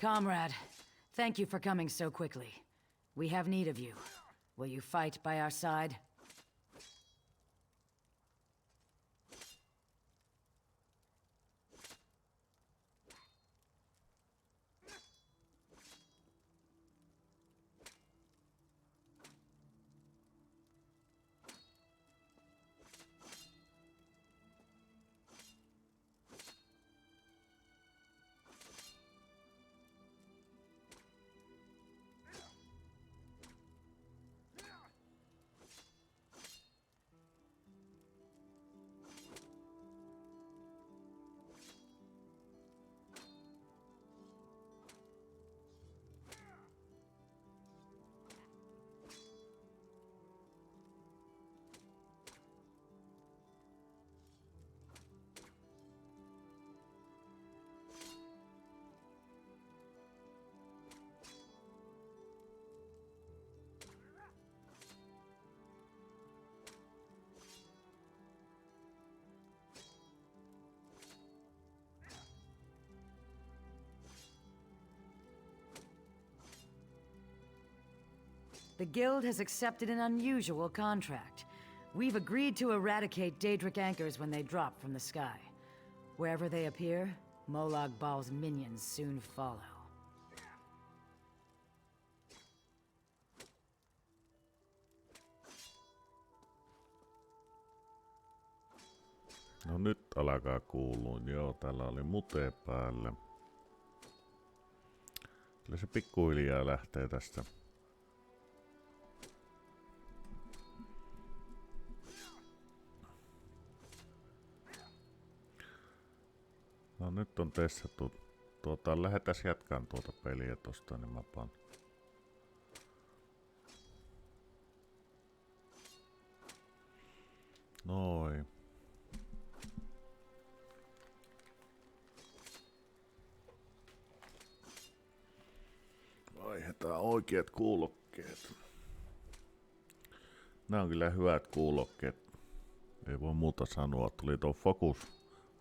Comrade, thank you for coming so quickly. We have need of you. Will you fight by our side? The Guild has accepted an unusual contract. We've agreed to eradicate Daedric anchors when they drop from the sky. Wherever they appear, Molag Bal's minions soon follow. No nyt alkaa kuulua. Joo, täällä oli mute päällä. Kyllä se pikkuhiljaa lähtee tästä. No nyt on testattu. Lähdetään jatkaan tuota peliä tosta, niin mä pan. Noin. Vaihdetaan oikeat kuulokkeet. Nämä on kyllä hyvät kuulokkeet. Ei voi muuta sanoa. Tuli tuo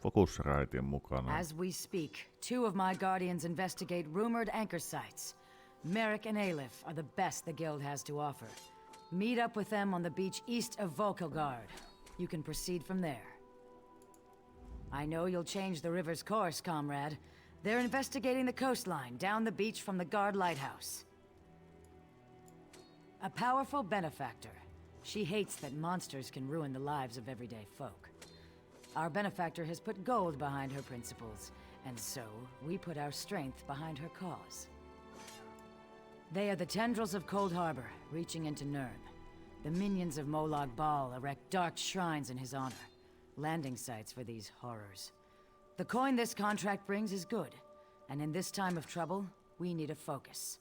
Focusritein mukana. As we speak, two of my guardians investigate rumored anchor sites. Merrick and Aleph are the best the Guild has to offer. Meet up with them on the beach east of Volkilgard. You can proceed from there. I know you'll change the river's course, comrade. They're investigating the coastline down the beach from the guard lighthouse. A powerful benefactor. She hates that monsters can ruin the lives of everyday folk. Our benefactor has put gold behind her principles, and so we put our strength behind her cause. They are the tendrils of Cold Harbor, reaching into Nirn. The minions of Molag Bal erect dark shrines in his honor, landing sites for these horrors. The coin this contract brings is good, and in this time of trouble, we need a focus.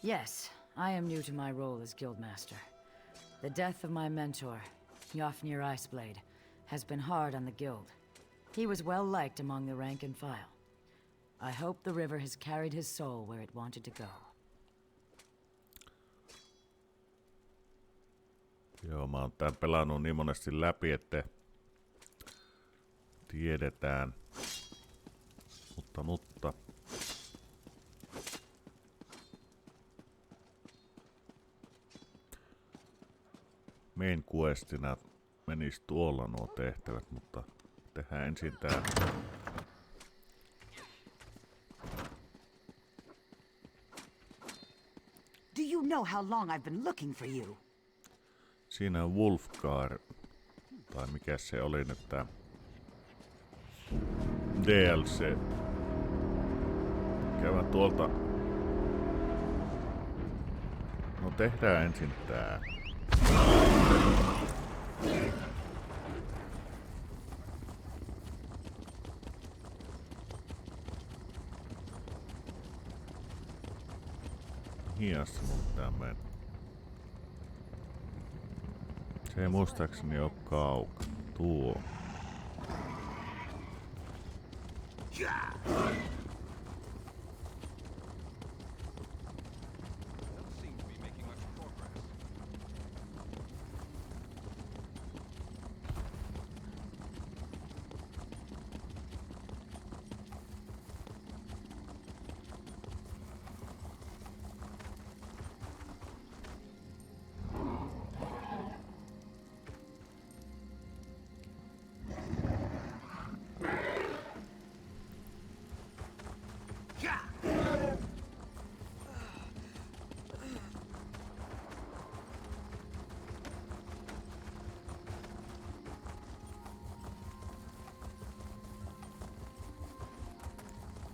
Yes, I am new to my role as Guildmaster. The death of my mentor, Yofnir Iceblade, has been hard on the Guild. He was well liked among the rank and file. I hope the river has carried his soul where it wanted to go. Joo, mä oon tän pelannut niin monesti läpi, että tiedetään. Mutta. Main questina menis tuolla nuo tehtävät, mutta tehdään ensin tää. Do you know how long I've been looking for you? Siinä on Wolfgar, tai mikä se oli nyt tää DLC. Käydään tuolta. No tehdään ensin tää. Hiassa mun pitää mennä. Se ei muistaakseni oo kauka. Tuo.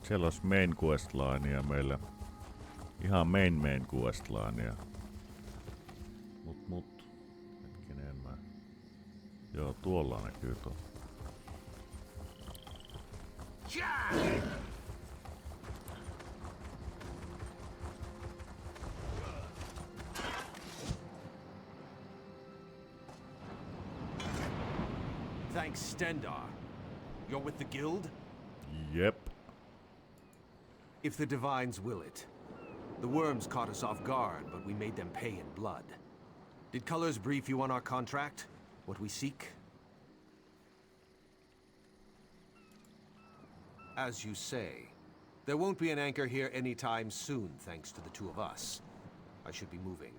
Siellä olisi main questlinea meillä. Ihan main questlinea. Mut. Hetkinen mä. Joo, tuolla näkyy tuo. Thanks, Stendar. You're with the guild? Jep. If the divines will it. The worms caught us off guard, but we made them pay in blood. Did Colors brief you on our contract? What we seek? As you say, there won't be an anchor here anytime soon, thanks to the two of us. I should be moving.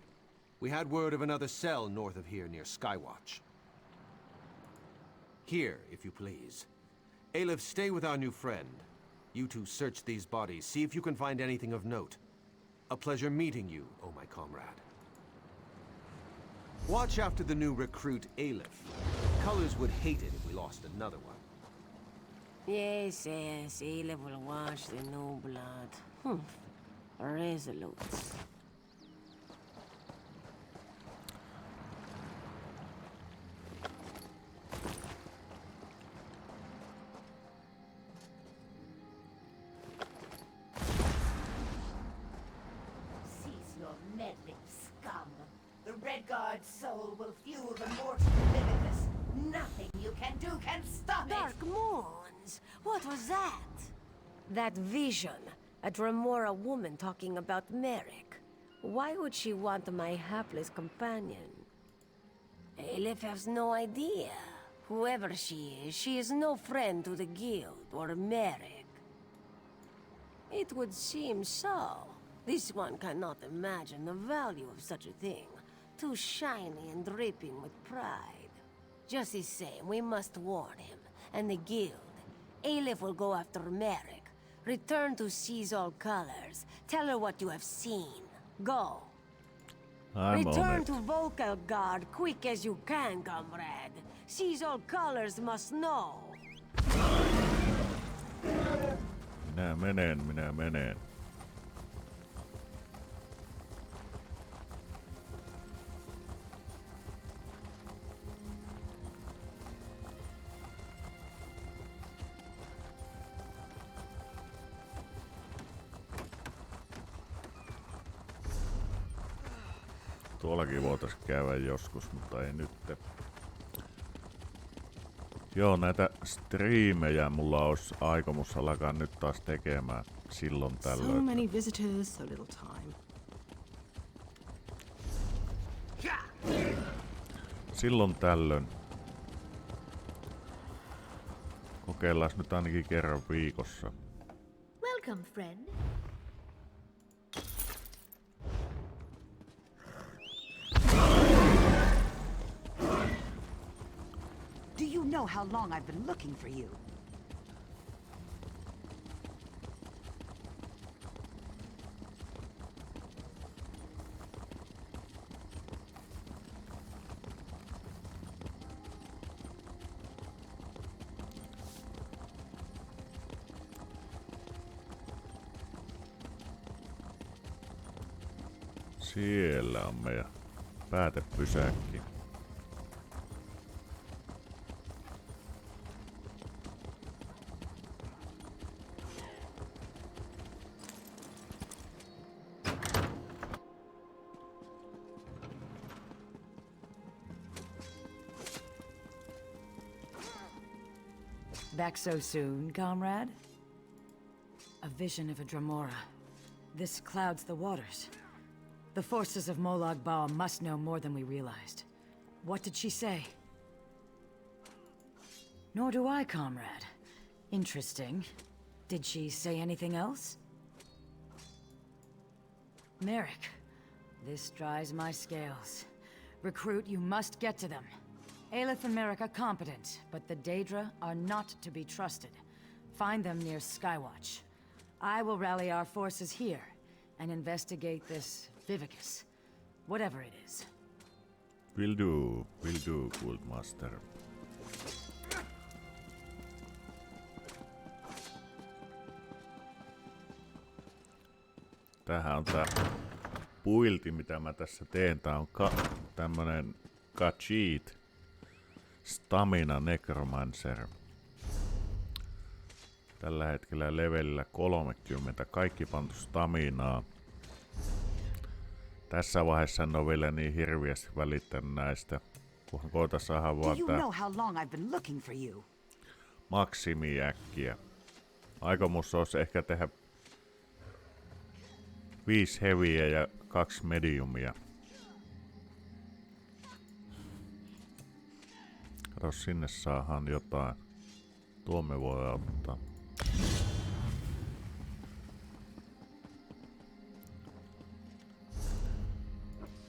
We had word of another cell north of here near Skywatch. Here, if you please. Aleph, stay with our new friend. You two search these bodies, see if you can find anything of note. A pleasure meeting you, oh my comrade. Watch after the new recruit, Aleph. Colors would hate it if we lost another one. Yes, Aleph will watch the new blood. Resolute. Cease your meddling, scum. The Red Guard's soul will fuel the mortal limitless. Nothing you can do can stop it! Dark Moons! What was that? That vision. A Dremora woman talking about Merrick. Why would she want my hapless companion? Aleph has no idea. Whoever she is no friend to the guild or Merrick. It would seem so. This one cannot imagine the value of such a thing. Too shiny and dripping with pride. Just the same, we must warn him, and the guild. Aleph will go after Merrick. Return to Seize All Colors. Tell her what you have seen. Go. I'm Return on it. to Vocal Guard quick as you can, comrade. Seize All Colors must know. Minä menen. Tuollakin voitais käydä joskus, mutta ei nyt. Joo, näitä striimejä mulla olisi aikomus alkaa nyt taas tekemään silloin So tällöin. many visitors, so little time. Silloin tällöin. Kokeillaan nyt ainakin kerran viikossa. Welcome, friend. Do you know how long I've been looking for you? Siellä on meidän päätepysäkki. Back so soon, comrade? A vision of a Dremora. This clouds the waters. The forces of Molag Bal must know more than we realized. What did she say? Nor do I, comrade. Interesting. Did she say anything else? Merrick, this dries my scales. Recruit, you must get to them. Aleph and Merrick are competent, but the Daedra are not to be trusted. Find them near Skywatch. I will rally our forces here and investigate this Vivicus, whatever it is. Will do, Guildmaster. Tämähän on tää buildi, mitä mä tässä teen. Tää on tämmönen Ma'aqi Stamina Necromancer. Tällä hetkellä levelillä 30. Kaikki pantu staminaa. Tässä vaiheessa en ole vielä niin hirviästi välittänyt näistä. Kunhan koita saada vaan tää maksimi äkkiä. Aikomus olisi ehkä tehdä 5 heavyä ja 2 mediumia. Kato, sinne saadaan jotain. Tuo me voi ottaa.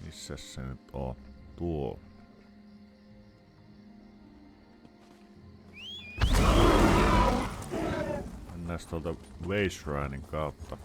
Missä se nyt on? Tuo. Mennään tuolta Wayshrinin kautta.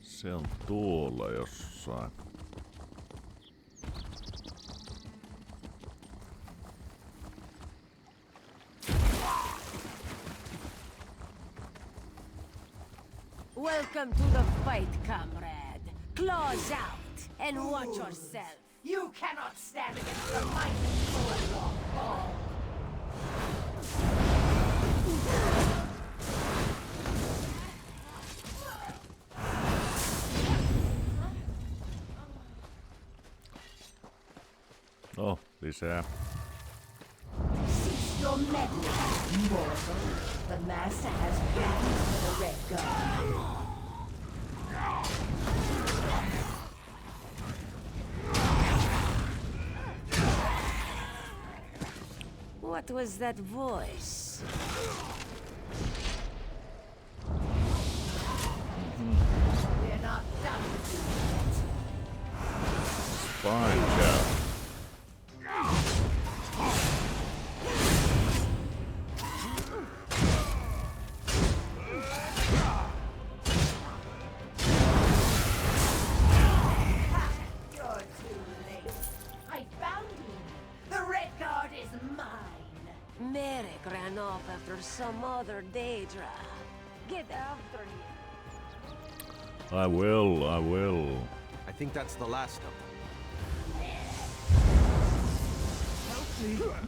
Se on tuolla jossain. Welcome to the fight, comrade. Claws out and watch yourself. You cannot stand against the mighty sword. No, lisää. Cease your meddling, mortal. The master has plans for the Red Guard. What was that voice? We're not done with you yet. Fine, chap. You're too late. I found you. The Red Guard is mine. Merrick ran off after some other Daedra. Get after him. I will. I think that's the last of them.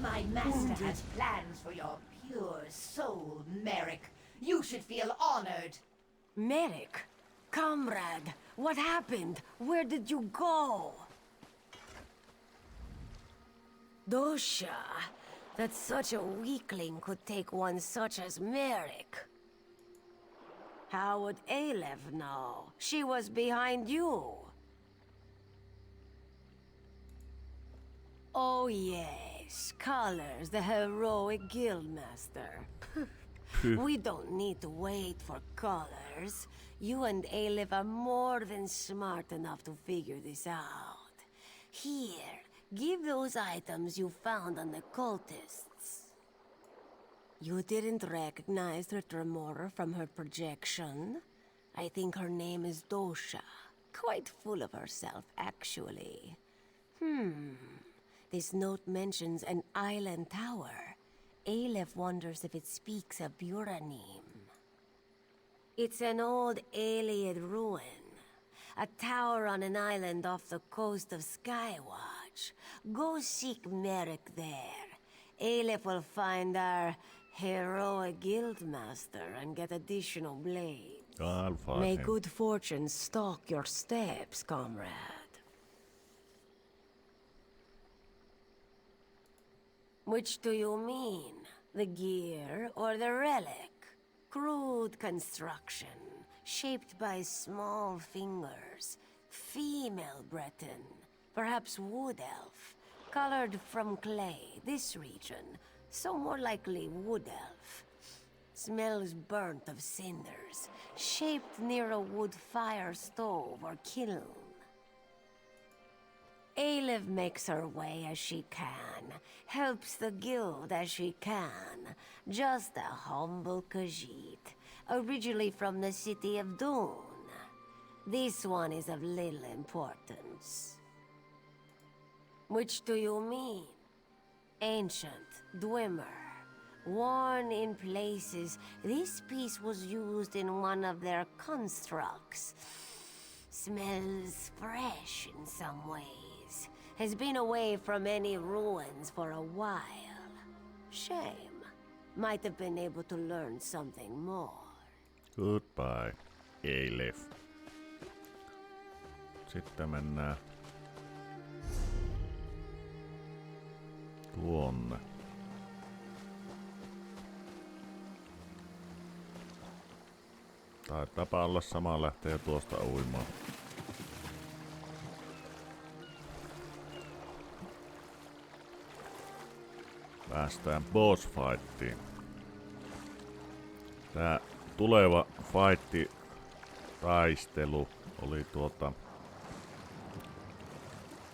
My master has plans for your pure soul, Merrick. You should feel honored. Merrick, comrade, what happened? Where did you go? Dosha, that such a weakling could take one such as Merrick. How would Aleph know? She was behind you. Oh yes, Colors, the heroic guildmaster. We don't need to wait for Colors. You and Aleph are more than smart enough to figure this out. Here, give those items you found on the cultists. You didn't recognize the Tremora from her projection? I think her name is Dosha. Quite full of herself, actually. This note mentions an island tower. Aleph wonders if it speaks of Buranim. It's an old Aliad ruin. A tower on an island off the coast of Skywatch. Go seek Merrick there. Aleph will find our heroic guildmaster and get additional blades. I'll find May him. good fortune stalk your steps, comrade. Which do you mean? The gear or the relic? crude construction, shaped by small fingers. Female Breton, perhaps wood elf, colored from clay, this region, so more likely wood elf. Smells burnt of cinders, shaped near a wood fire stove or kiln. Aleph makes her way as she can, helps the guild as she can. Just a humble Khajiit, originally from the city of Dune. This one is of little importance. Which do you mean? Ancient, Dwemer. Worn in places, this piece was used in one of their constructs. Smells fresh in some ways. Has been away from any ruins for a while. Shame. Might have been able to learn something more. Goodbye, Aleph. Sitten mennään tuonne. Taitaapa olla sama lähtee tuosta uimaan. Päästään boss fightiin. Tää tuleva fighti taistelu oli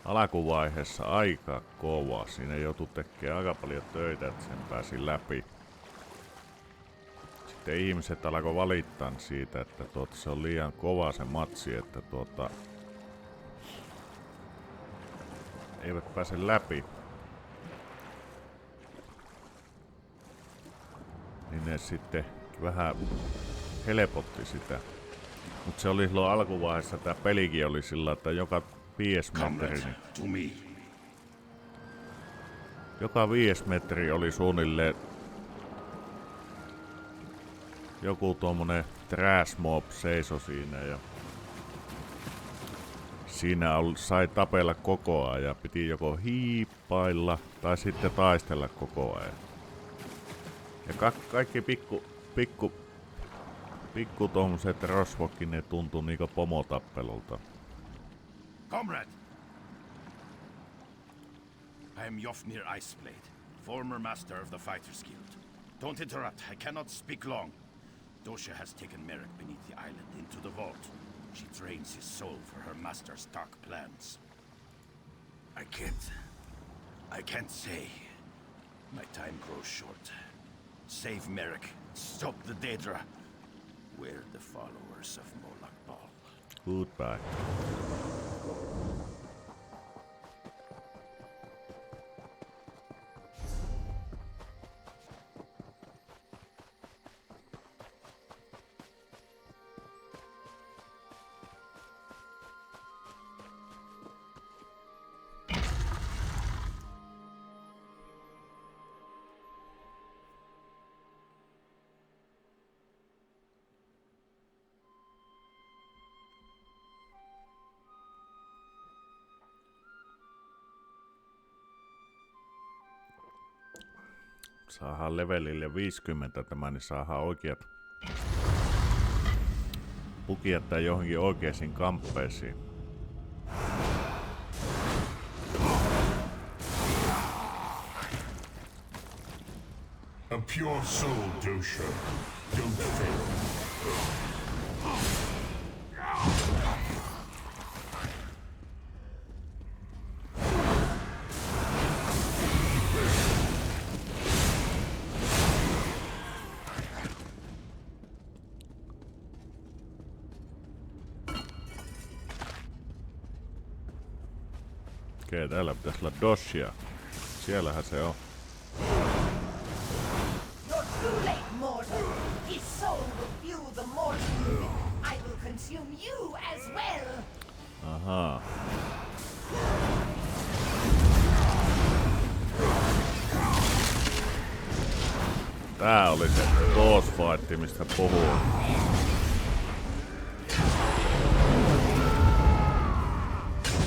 alkuvaiheessa aika kova. Siinä joutui tekemään aika paljon töitä, että sen pääsi läpi. Sitten ihmiset alkoi valittaa siitä, että se on liian kova se matsi, että eivät pääse läpi. Niin ne sitten vähän helpotti sitä. Mutta se oli silloin alkuvaiheessa, tää pelikin oli sillä, että joka 5 metri. Joka 5 metri oli suunnilleen joku tuommoinen trash mob seiso siinä ja siinä sai tapella koko ajan ja piti joko hiippailla tai sitten taistella koko ajan. Ja kaikki pikku tommoset rosvokkin ne tuntui niinku pomotappelulta. Comrade! I am Jofnir Iceblade, former master of the Fighters Guild. Don't interrupt, I cannot speak long. Dosha has taken Merrick beneath the island into the vault. She trains his soul for her master's dark plans. I can't say. My time grows short. Save Merrick, stop the Daedra. We're the followers of Moloch Ball. Goodbye. Saadaan levelille 50 tämä, niin saadaan oikeat pukijat tai johonkin oikeisiin kamppeisiin. A pure soul, Dosha. Don't fail. Okei, täällä pitäisi olla Doshia. Siellähän se on. You're too late, mortal. His soul will fuel the mortal. I will consume you as well. Ahaa. Tää oli se boss fight, mistä puhuu.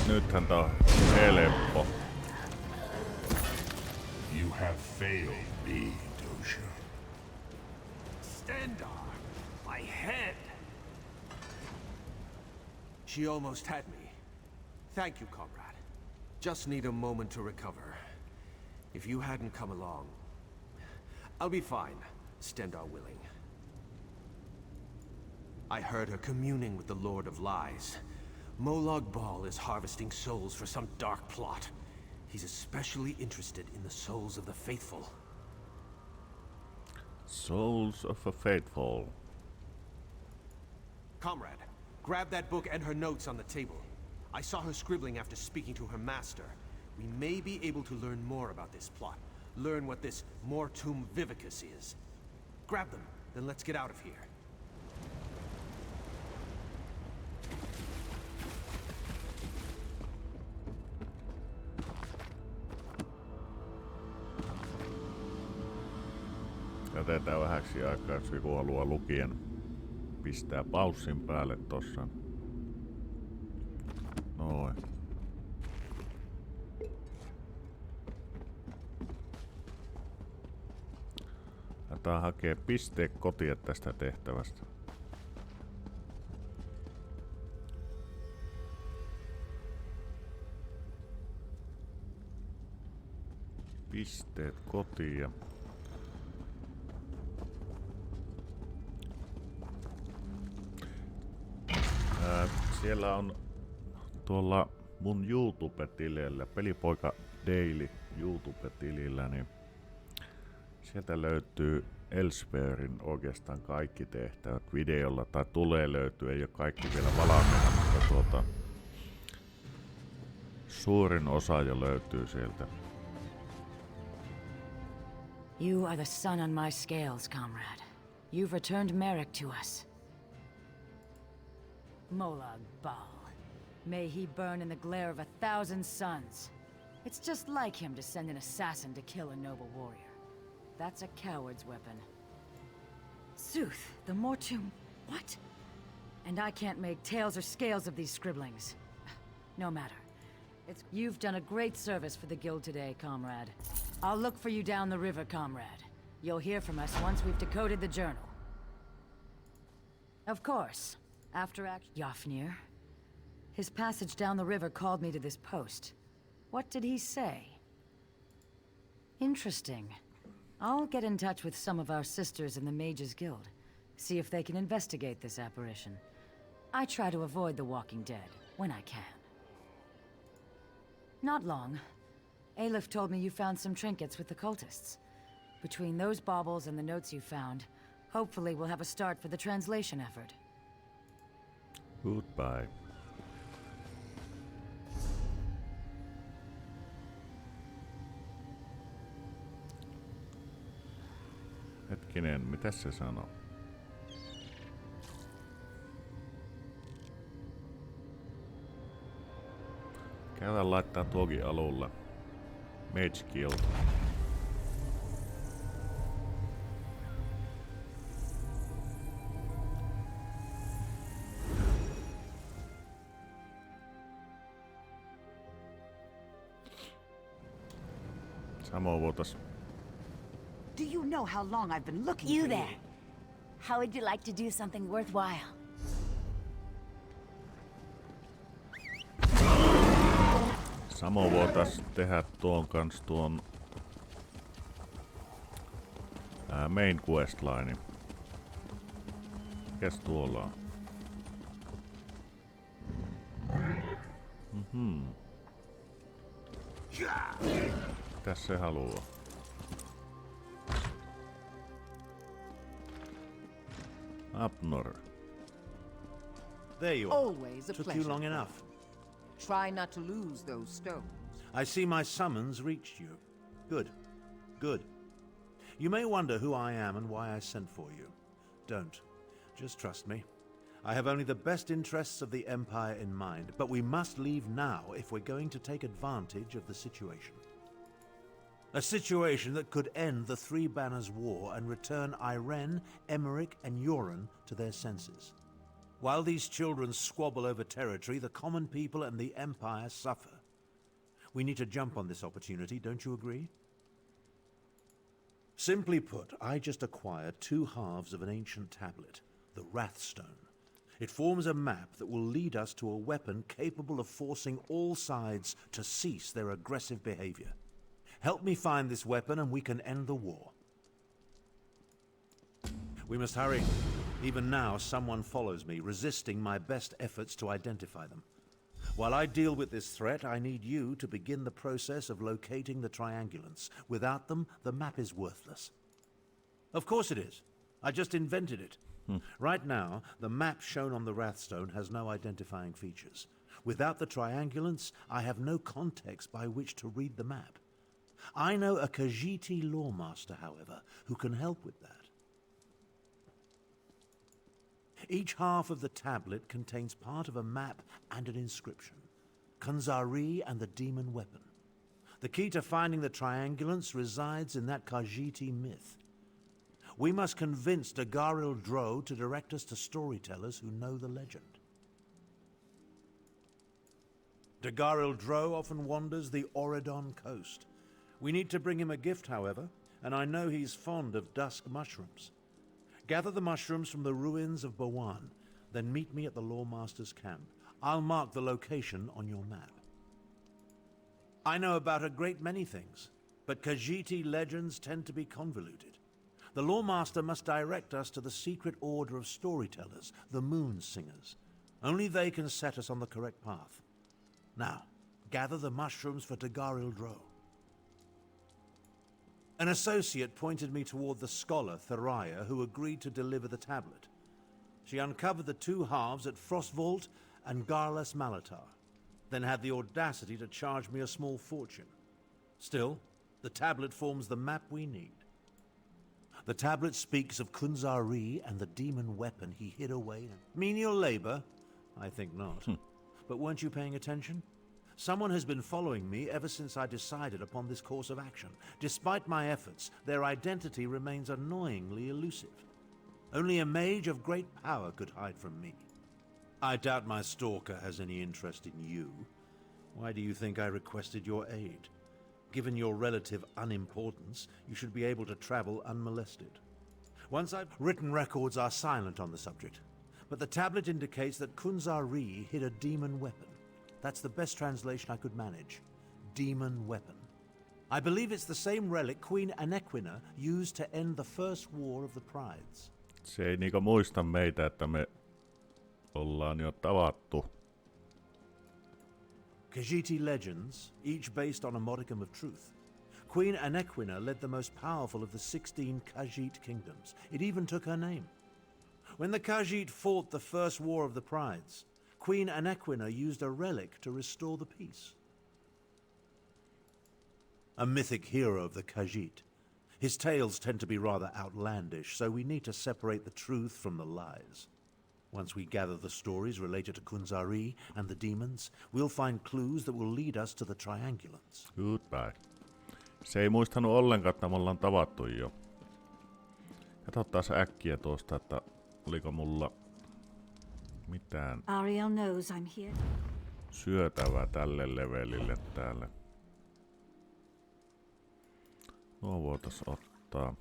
Nythän tää on helppo. You have failed me, Dosha. Stand on. head. She almost had me. Thank you, comrade. Just need a moment to recover. If you hadn't come along, I'll be fine, Stendar willing. I heard her communing with the Lord of Lies. Molag Bal is harvesting souls for some dark plot. He's especially interested in the souls of the faithful. Souls of a Faithful. Comrade, grab that book and her notes on the table. I saw her scribbling after speaking to her master. We may be able to learn more about this plot. Learn what this Mortum Vivicus is. Grab them, then let's get out of here. Jätetään vähäksi aikaa, jos joku haluaa lukien pistää paussin päälle tossa. Noin. Tää hakee pisteet kotia tästä tehtävästä. Pisteet kotia. Siellä on tuolla mun YouTube-tilillä, Pelipoika Daily YouTube-tilillä, niin sieltä löytyy Elseweyrin oikeastaan kaikki tehtävät videolla, tai tulee löytyä, ei ole kaikki vielä valmiina, mutta suurin osa jo löytyy sieltä. You are the sun on my scales, comrade. You've returned Merrick to us. Molag Bal. May he burn in the glare of 1,000 suns. It's just like him to send an assassin to kill a noble warrior. That's a coward's weapon. Sooth, the Mortum... What? And I can't make tails or scales of these scribblings. No matter. You've done a great service for the guild today, comrade. I'll look for you down the river, comrade. You'll hear from us once we've decoded the journal. Of course. After Yafnir. His passage down the river called me to this post. What did he say? Interesting. I'll get in touch with some of our sisters in the Mages Guild. See if they can investigate this apparition. I try to avoid the Walking Dead, when I can. Not long. Aleph told me you found some trinkets with the cultists. Between those baubles and the notes you found, hopefully we'll have a start for the translation effort. Goodbye. Hetkinen, mitä se sanoo? Käydään laittaa tuokin alulla. Mage Guild. Samoin voitais... Do you know how long I've been looking You for there. How would you like to do something worthwhile? Samoin voitais tehdä tuon kans tuon... main questline. Mikäs tuolla on? Mitäs se haluaa? Abnor. There you are. Always a Took pleasure. you long enough. Try not to lose those stones. I see my summons reached you. Good. Good. You may wonder who I am and why I sent for you. Don't. Just trust me. I have only the best interests of the Empire in mind, but we must leave now if we're going to take advantage of the situation. A situation that could end the Three Banners War and return Irene, Emmerich, and Yoren to their senses. While these children squabble over territory, the common people and the Empire suffer. We need to jump on this opportunity, don't you agree? Simply put, I just acquired 2 halves of an ancient tablet. the Wrathstone. It forms a map that will lead us to a weapon capable of forcing all sides to cease their aggressive behavior. Help me find this weapon and we can end the war. We must hurry. Even now, someone follows me, resisting my best efforts to identify them. While I deal with this threat, I need you to begin the process of locating the triangulants. Without them, the map is worthless. Of course it is. I just invented it. Right now, the map shown on the Wrathstone has no identifying features. Without the triangulants, I have no context by which to read the map. I know a Khajiiti lawmaster, however, who can help with that. Each half of the tablet contains part of a map and an inscription. Kunzari and the demon weapon. The key to finding the triangulants resides in that Khajiiti myth. We must convince Dagharil Dro to direct us to storytellers who know the legend. Dagharil Dro often wanders the Oredon coast. We need to bring him a gift, however, and I know he's fond of dusk mushrooms. Gather the mushrooms from the ruins of Bawan, then meet me at the Lawmaster's camp. I'll mark the location on your map. I know about a great many things, but Khajiiti legends tend to be convoluted. The Lawmaster must direct us to the secret order of storytellers, the Moon Singers. Only they can set us on the correct path. Now, gather the mushrooms for Dagharil Dro. An associate pointed me toward the scholar, Thariah, who agreed to deliver the tablet. She uncovered the two halves at Frostvault and Garlas Malatar, then had the audacity to charge me a small fortune. Still, the tablet forms the map we need. The tablet speaks of Kunzari and the demon weapon he hid away. Menial labor? I think not. But weren't you paying attention? Someone has been following me ever since I decided upon this course of action. Despite my efforts, their identity remains annoyingly elusive. Only a mage of great power could hide from me. I doubt my stalker has any interest in you. Why do you think I requested your aid? Given your relative unimportance, you should be able to travel unmolested. Written records are silent on the subject, but the tablet indicates that Kunzari hid a demon weapon. That's the best translation I could manage. Demon weapon. I believe it's the same relic Queen Anequina used to end the first war of the Prides. Se ei niinku muista meitä, että me ollaan jo tavattu. Khajiiti legends, each based on a modicum of truth. Queen Anequina led the most powerful of the 16 Khajiit kingdoms. It even took her name. When the Khajiit fought the first war of the Prides, Queen Anequina used a relic to restore the peace. A mythic hero of the Khajiit. His tales tend to be rather outlandish, so we need to separate the truth from the lies. Once we gather the stories related to Kunzari and the demons, we'll find clues that will lead us to the triangulants. Goodbye. Se ei muistanut ollenkaan, että me ollaan tavattu jo. Katsotaas äkkiä tuosta, että oliko mulla mitään Ariel knows I'm here. syötävää tälle levelille täällä. Nuo voitais ottaa.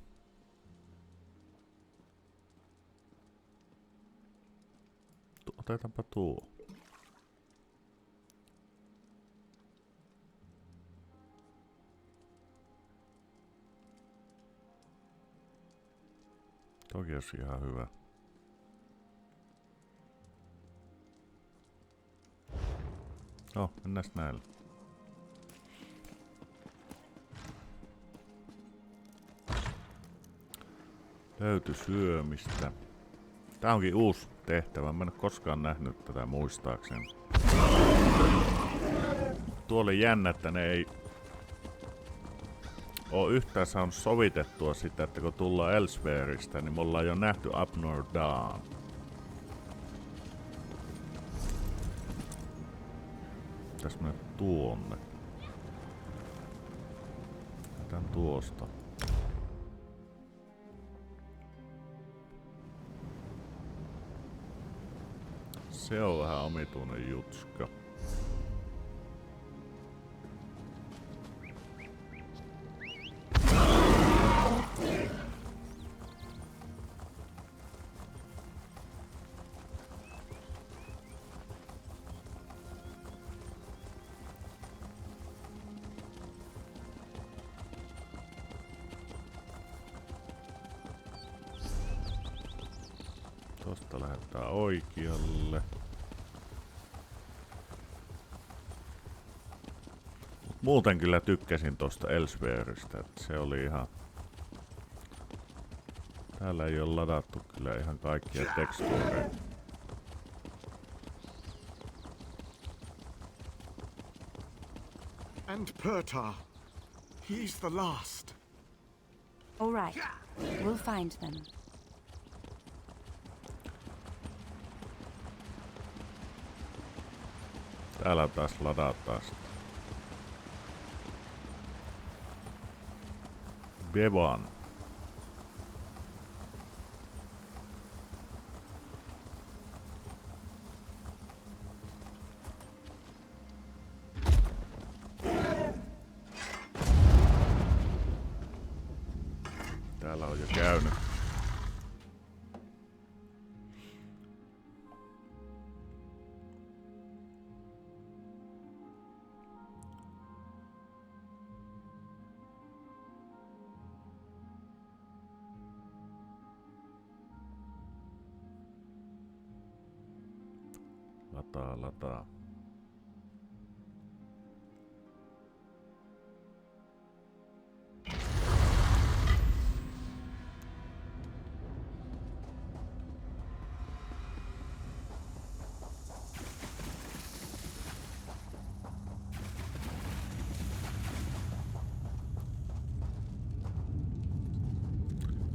Otetaanpa tuo. Toki olisi ihan hyvä. Mennään näillä. Löytyi syömistä. Tää onkin uusi tehtävä. Mä en ole koskaan nähnyt tätä muistaakseni. Tuo oli jännä, että ne ei oo yhtään saanut sovitettua sitä, että kun tullaan Elsewyristä, niin me ollaan jo nähty Up Nor Down. Pitäis mennä tuonne. Lähdetään tuosta. Se on vähän omituinen jutska. Näyttää oikealle. Muuten kyllä tykkäsin tosta Elsweyristä, että se oli ihan... Täällä ei ole ladattu kyllä ihan kaikkia tekstuureja. And Pertar. He's the last. All right. We'll find them. Täällä taas ladataan sitä. Bevan. Täällä on jo käynyt. Lataa.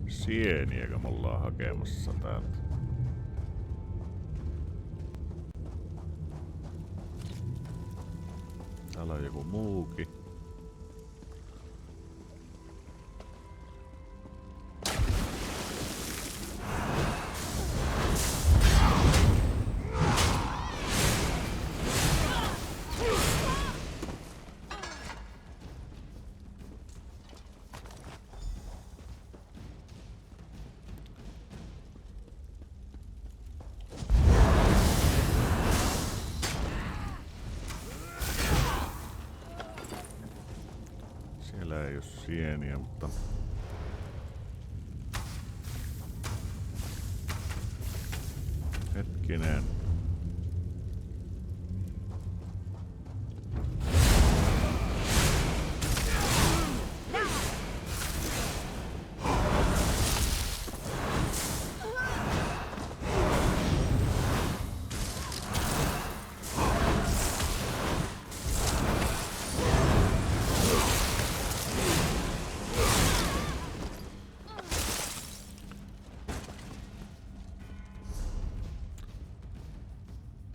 Sieniäkö me ollaan hakemassa täältä? Täällä on joku muukin. Siellä ei oo sieniä, mutta... Hetkinen.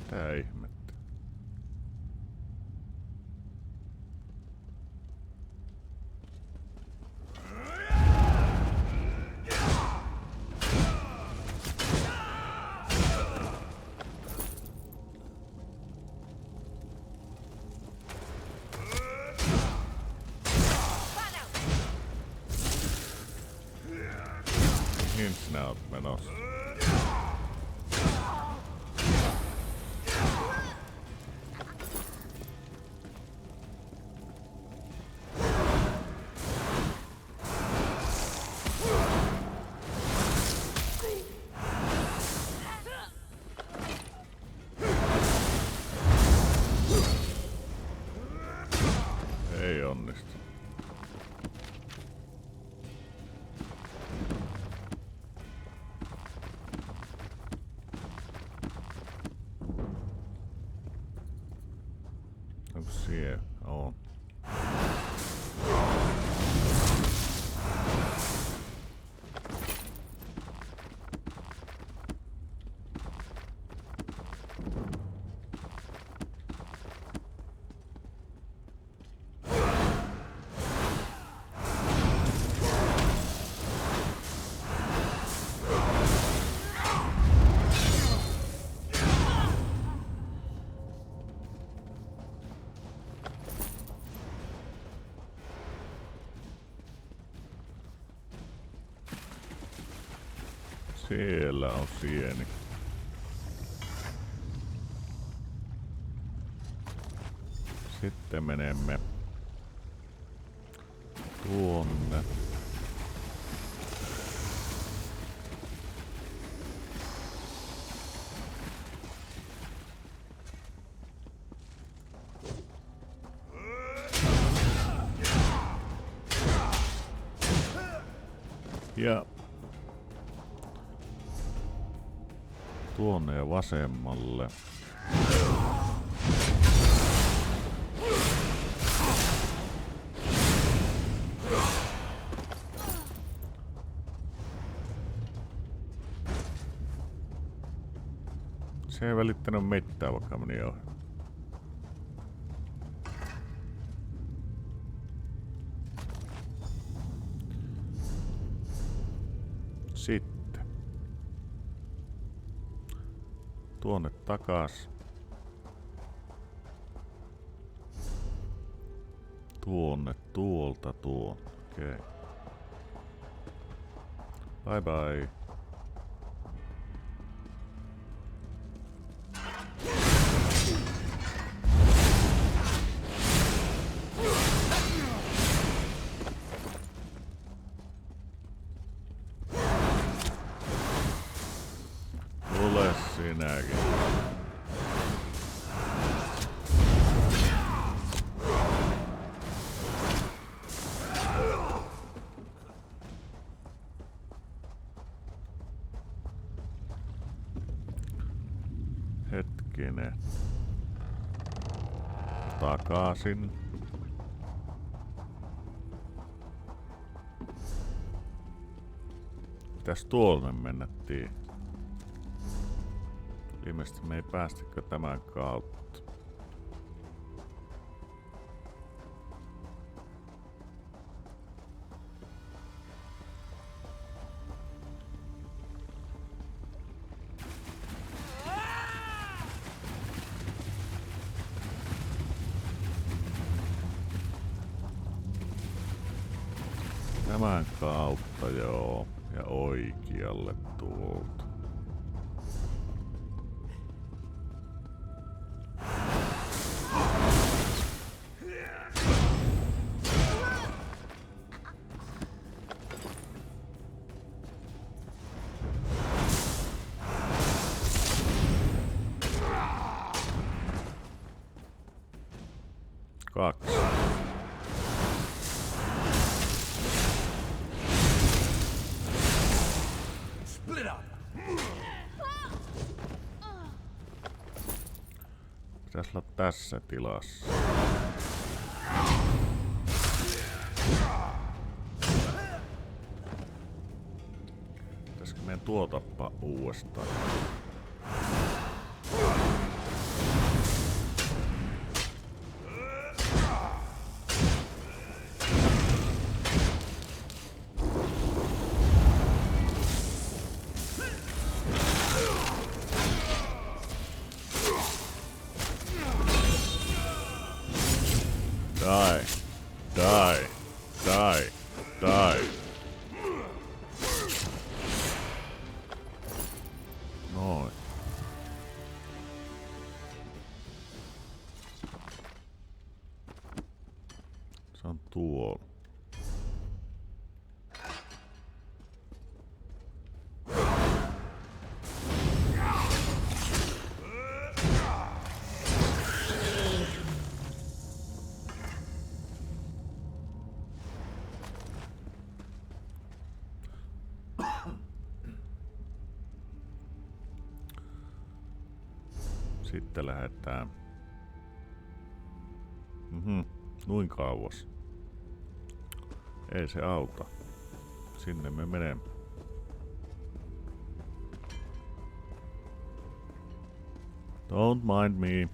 Tää ihmettä. Mihin sinä oot menossa? Ei onnistu. Onko siellä? On. Siellä on sieni. Sitten menemme tuonne. Ja tuonne ja vasemmalle. Se ei välittänyt mitään, vaikka meni ohi. Sitten. Tuonne takas. Tuonne, tuolta, tuon. Okei. Okay. Bye bye. Tule sinäkin. Hetkinen. Takaisin. Mitäs tuolle mennettiin? Ilmeisesti me ei päästäkö tämän kautta. Tämän kautta joo. Ja oikealle tuolta. Kaksi. Split up. Pitäis olla tässä tilassa. Pitäisikö meidän tuo tappaa uudestaan? Die. Die. Die. Die. Noin. Se on tuolla. Sitten lähdetään. Noin kauas. Ei se auta. Sinne me menemme. Don't mind me.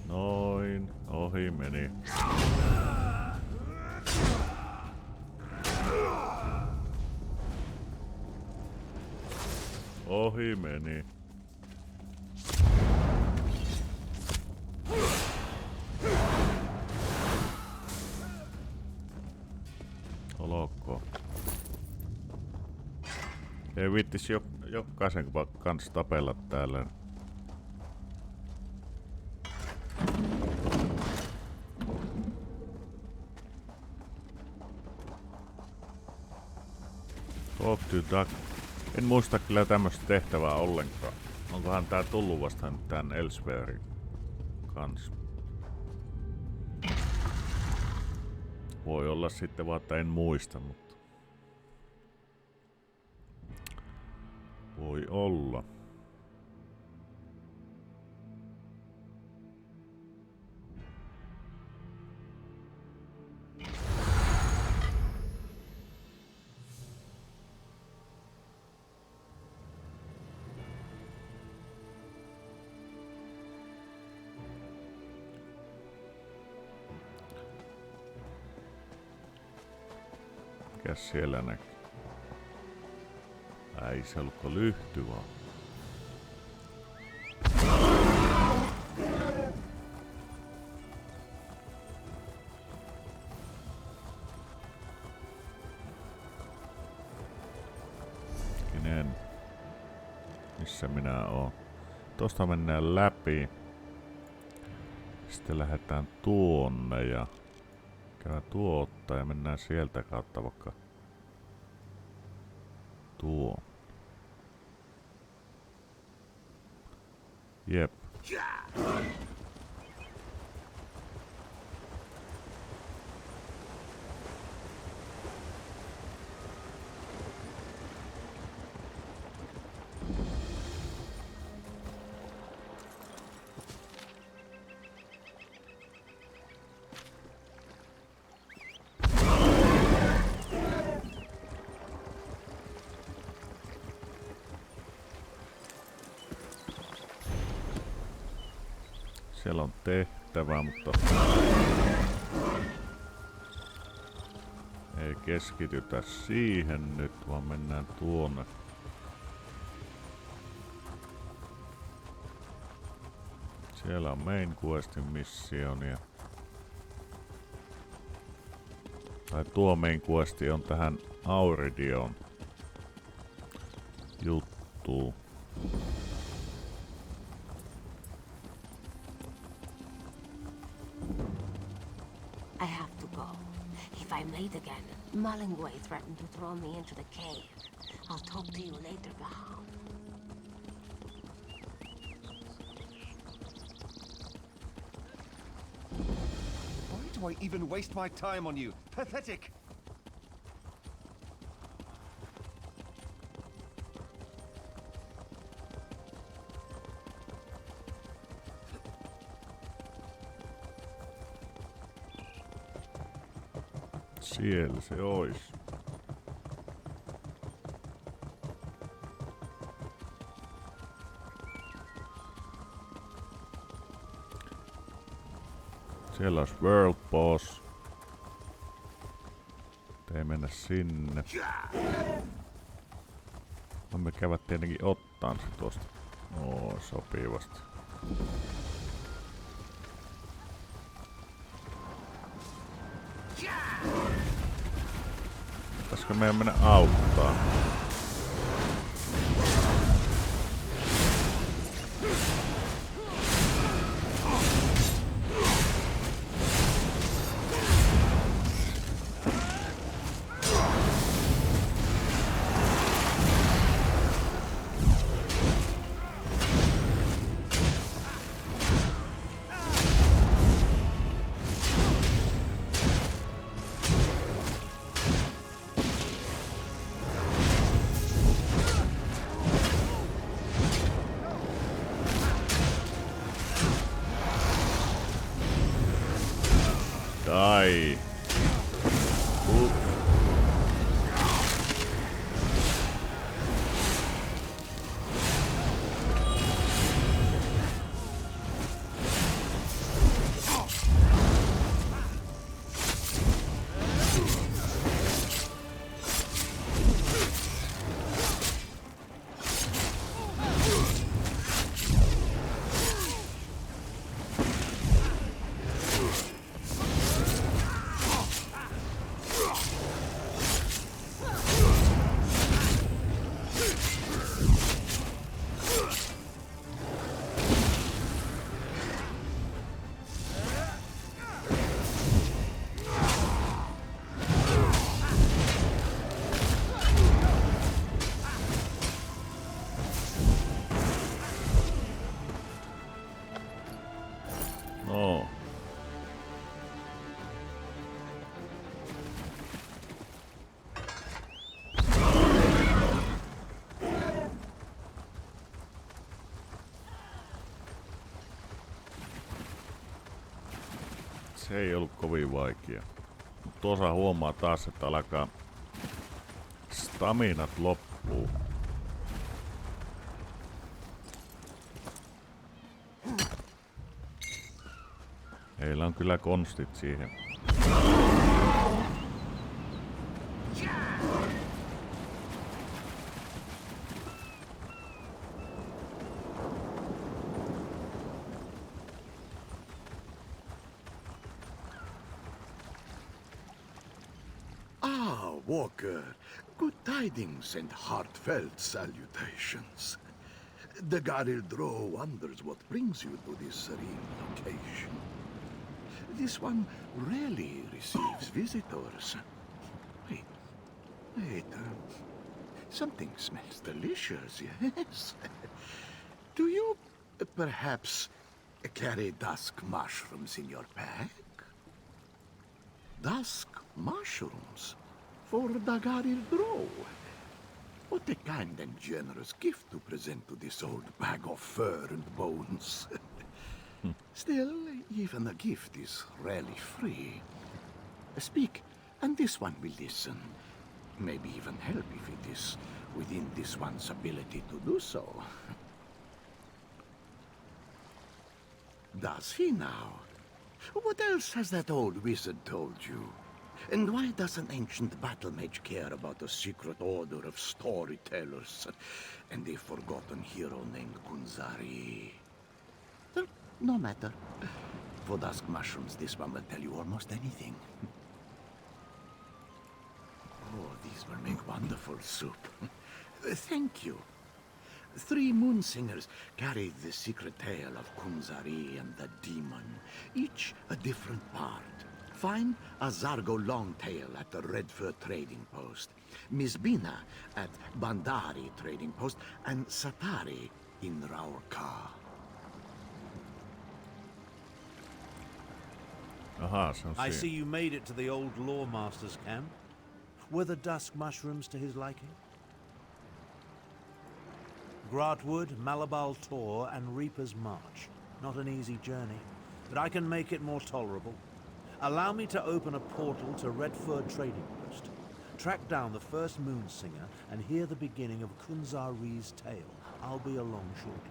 Noin. Ohi meni. Ohi meni. Oloko? Ei viittis jokaisen kanssa tapella täällä. Talk to duck. En muista kyllä tämmöstä tehtävää ollenkaan. Onkohan tää tullut vasta nyt tän Elseweyrin kanssa? Voi olla sitten vaan, että en muista, mutta... Voi olla. Mikäs siellä näkyy? Ei se ollutko lyhty vaan. Kenen? Missä minä oon? Tosta mennään läpi. Sitten lähdetään tuonne ja käydään tuottaa ja mennään sieltä kautta vaikka tuo. Jep. Siellä on tehtävä, mutta ei keskitytä siihen nyt, vaan mennään tuonne. Siellä on main questin missionia. Tai tuo main questi on tähän Auridion juttuun. I have to go. If I'm late again, Malingway threatened to throw me into the cave. I'll talk to you later, Baham. Why do I even waste my time on you? Pathetic! Siellä se ois. Siellä olisi World Boss. Ei mennä sinne. Voimme käydä tietenkin ottaan se tuosta. Oo, sopivasti. Pitäisikö meidän mennä auttaa? Se ei ollut kovin vaikea. Mut tuossa huomaa taas, että alkaa staminat loppuu. Heillä on kyllä konstit siihen. Walker, good tidings and heartfelt salutations. The Garildro wonders what brings you to this serene location. This one rarely receives visitors. Wait, something smells delicious, yes? Do you perhaps carry dusk mushrooms in your pack? Dusk mushrooms? For the Garildro. What a kind and generous gift to present to this old bag of fur and bones. Still, even a gift is rarely free. Speak, and this one will listen. Maybe even help if it is within this one's ability to do so. Does he now? What else has that old wizard told you? And why does an ancient battle mage care about a secret order of storytellers and a forgotten hero named Kunzari? Well, no matter. For dusk mushrooms, this one will tell you almost anything. Oh, these will make wonderful soup. Thank you. 3 moon singers carried the secret tale of Kunzari and the demon, each a different part. Find a Zargo Longtail at the Redfur Trading Post, Miss Bina at Bandari Trading Post, and Satari in Raurka. Aha, se on I siinä. see you made it to the old Lawmaster's camp. Were the dusk mushrooms to his liking? Gratwood, Malabal Tor, and Reaper's March. Not an easy journey, but I can make it more tolerable. Allow me to open a portal to Redford Trading Post. Track down the first Moonsinger and hear the beginning of Kunzari's tale. I'll be along shortly.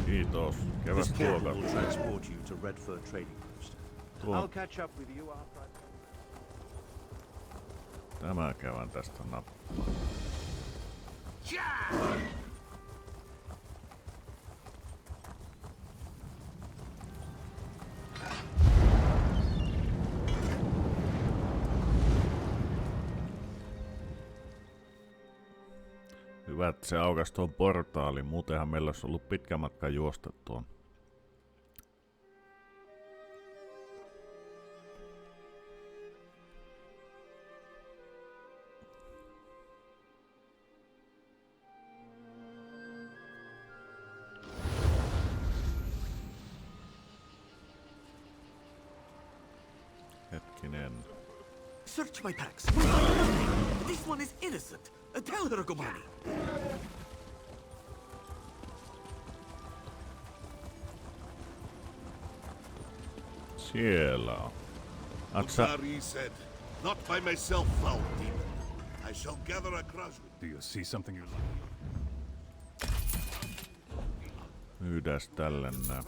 Kiitos. Keväs This portal tuoka. will transport you to Redford Trading Post. Tuo. I'll catch up with you after Tämä kävän tästä nappaa. Hyvä, että se aukaisi tuon portaalin. Muutenhan meillä olisi ollut pitkä matka juosta tuon. Hetkinen. Search my packs. This one is innocent. Tell her, Gomani. Siellä on. Kunzari said, not by myself, foul demon. I shall gather across with. Do you see something you like? Myydäs tälle nää.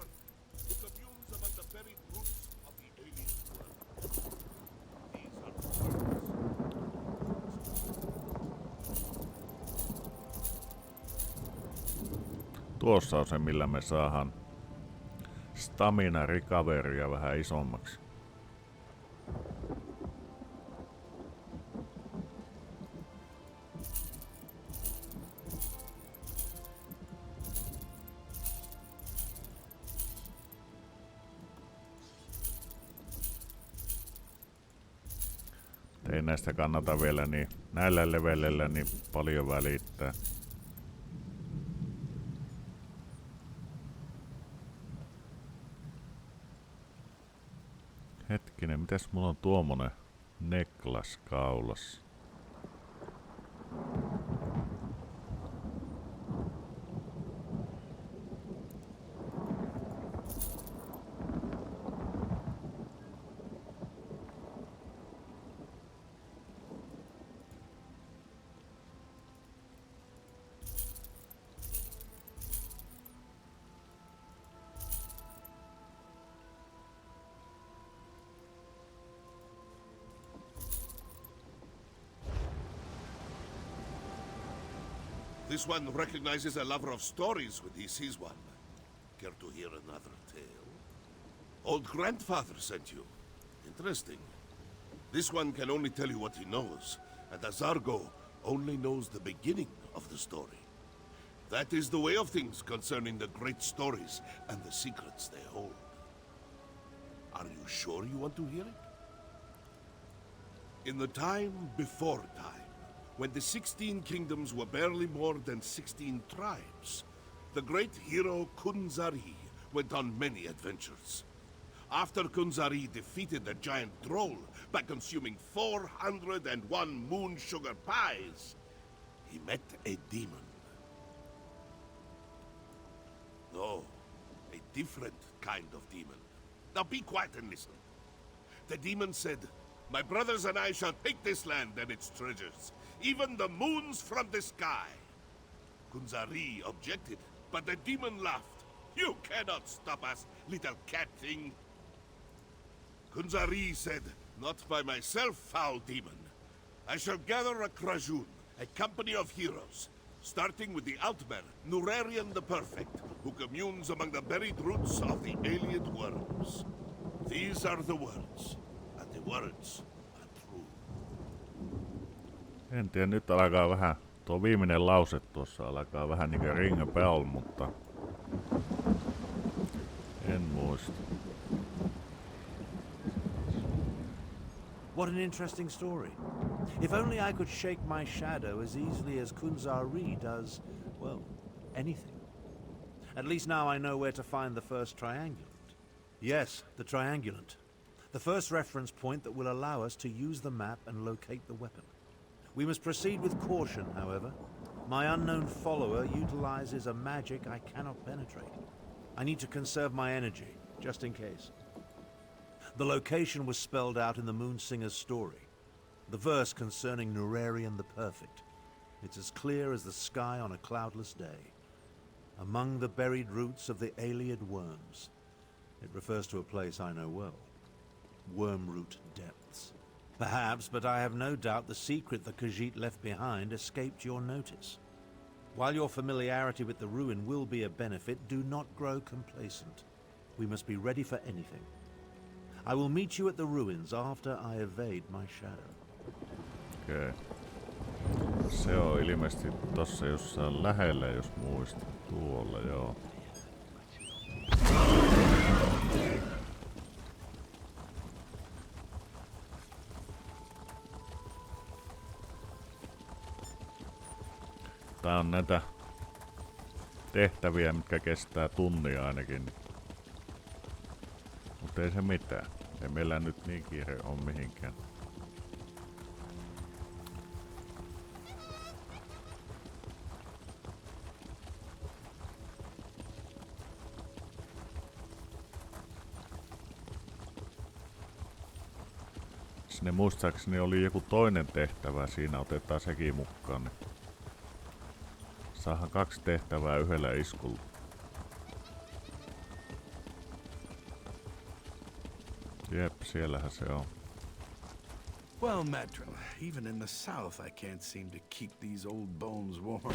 Tuossa on se, millä me saadaan stamina recoverya vähän isommaksi. Ei näistä kannata vielä niin näillä leveleillä niin paljon välittää. Hetkinen, mitäs mulla on tuommoinen neklas kaulassa? This one recognizes a lover of stories when he sees one. Care to hear another tale? Old grandfather sent you. Interesting. This one can only tell you what he knows, and Azargo only knows the beginning of the story. That is the way of things concerning the great stories and the secrets they hold. Are you sure you want to hear it? In the time before time, when the 16 kingdoms were barely more than 16 tribes, the great hero Kunzari went on many adventures. After Kunzari defeated the giant troll by consuming 401 moon sugar pies, he met a demon. No, a different kind of demon. Now be quiet and listen. The demon said, "My brothers and I shall take this land and its treasures, even the moons from the sky." Kunzari objected, but the demon laughed. "You cannot stop us, little cat thing." Kunzari said, "Not by myself, foul demon. I shall gather a Krajun, a company of heroes, starting with the Outmer, Nurarian the Perfect, who communes among the buried roots of the alien worms. These are the words, and the words are true." En tiedä, nyt alkaa vähän, tuo viimeinen lause tuossa alkaa vähän niinku ring a bell, mutta en muista. What an interesting story. If only I could shake my shadow as easily as Kunzari does, well, anything. At least now I know where to find the first triangulant. Yes, the triangulant. The first reference point that will allow us to use the map and locate the weapon. We must proceed with caution, however. My unknown follower utilizes a magic I cannot penetrate. I need to conserve my energy, just in case. The location was spelled out in the Moonsinger's story. The verse concerning Nurarian the Perfect. It's as clear as the sky on a cloudless day. Among the buried roots of the Ayleid worms. It refers to a place I know well. Wormroot depths. Perhaps, but I have no doubt the secret the Khajiit left behind escaped your notice. While your familiarity with the ruin will be a benefit, do not grow complacent. We must be ready for anything. I will meet you at the ruins after I evade my shadow. Okei. Se on ilmeisesti tossa jossain lähellä, jos muistat. Tuolla, joo. Tää on näitä tehtäviä, mitkä kestää tunnia ainakin. Mutta ei se mitään. Ei meillä nyt niin kiire on mihinkään. Sinne muistaakseni oli joku toinen tehtävä, siinä otetaan sekin mukaan. Niin saadaan 2 tehtävää yhdellä iskulla. Jep, siellähän se on. Well, Madril, even in the south I can't seem to keep these old bones warm.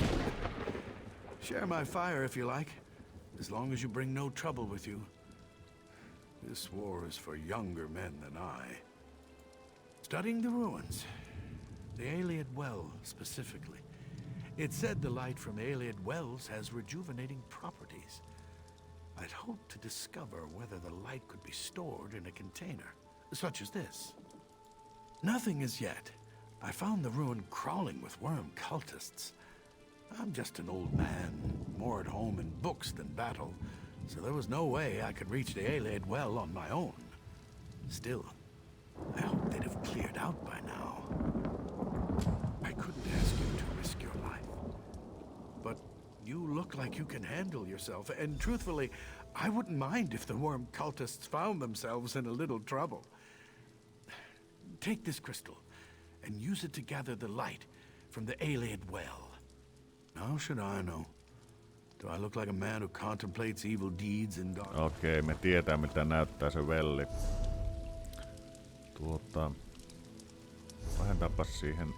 Share my fire if you like, as long as you bring no trouble with you. This war is for younger men than I. Studying the ruins. The Ayleid Well, specifically. It's said the light from Ayleid Wells has rejuvenating properties. I'd hoped to discover whether the light could be stored in a container, such as this. Nothing as yet. I found the ruin crawling with worm cultists. I'm just an old man, more at home in books than battle, so there was no way I could reach the Ayleid Well on my own. Still, I hoped they'd have cleared out by now. I couldn't ask you to risk your life. But you look like you can handle yourself, and truthfully, I wouldn't mind if the worm cultists found themselves in a little trouble. Take this crystal, and use it to gather the light from the Ayleid Well. How should I know? Do I look like a man who contemplates evil deeds in dark? Okei, me tietää mitä näyttää se velli. Vahentapas siihen.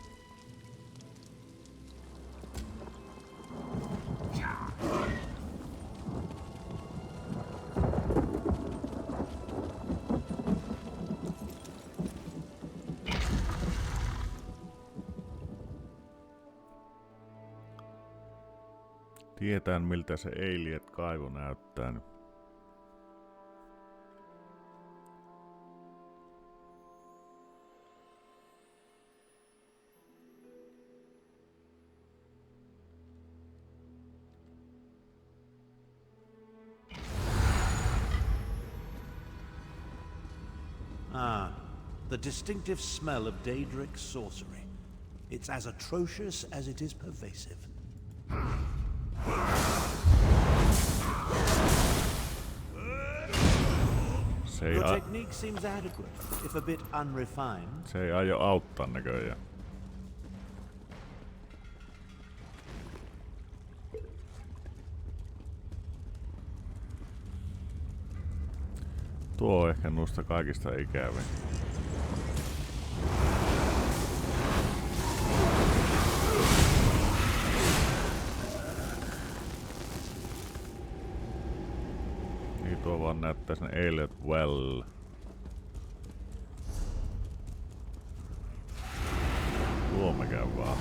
Tietään miltä se Eiliet kaivo näyttää. The distinctive smell of Daedric sorcery. It's as atrocious as it is pervasive. Your technique seems adequate, if a bit unrefined. Se ei aio auttaa näköjään. Tuo on ehkä noista kaikista ikävin. Niin tuo vaan näyttää sen Ailet well. Tuo mä käyn vaan.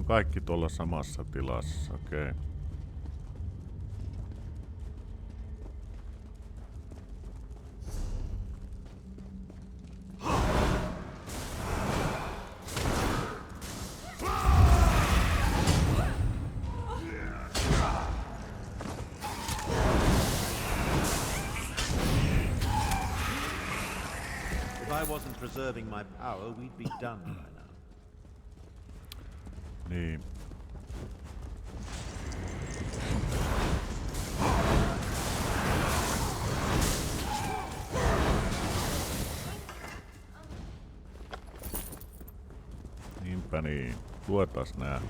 Kaikki tuolla samassa tilassa, okei. Okay. If I wasn't preserving my power, we'd be done by now. Niin. Niinpä niin. Luetas nää.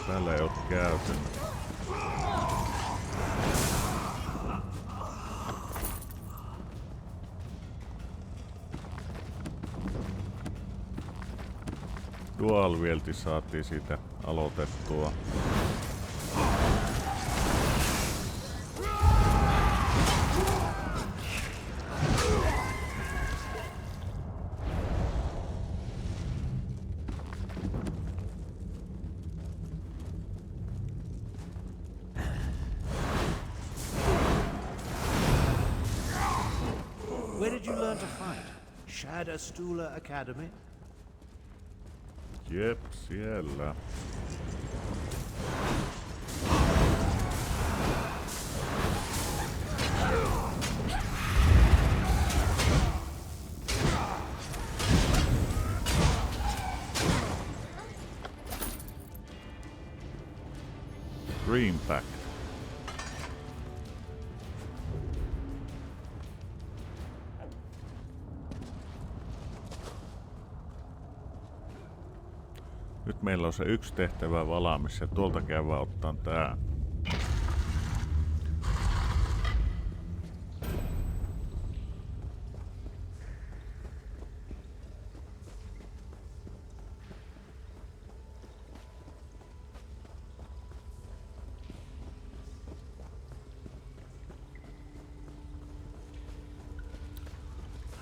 Täällä ei oo käytänyt. Dual wielti saatiin siitä aloitettua. Where did you learn to fight? Shadowstooler Academy? Jep, siellä. Green Pact. Nyt meillä on se yksi tehtävä valmis ja tuolta käydään ottaa tää.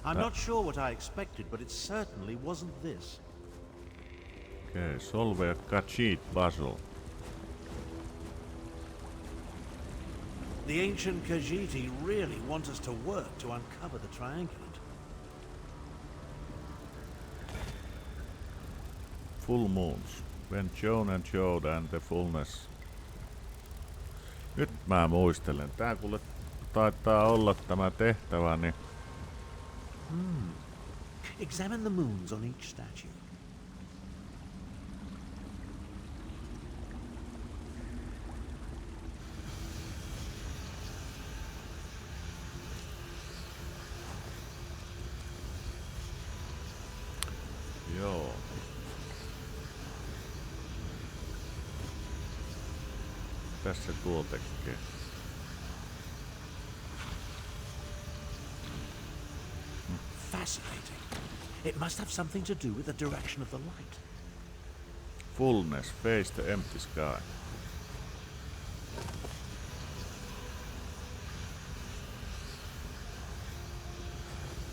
I'm not sure what I expected, but it certainly wasn't this. Okay, solve a Khajiit puzzle. The ancient Khajiiti really want us to work to uncover the triumvirate. Full moons. When Joan and Jode and the fullness. Nyt mä muistelen. Tää kuule taitaa olla tämä tehtävä, niin... Examine the moons on each statue. Mitäs se tuo tekee? Fascinating. It must have something to do with the direction of the light. Fullness, face the empty sky.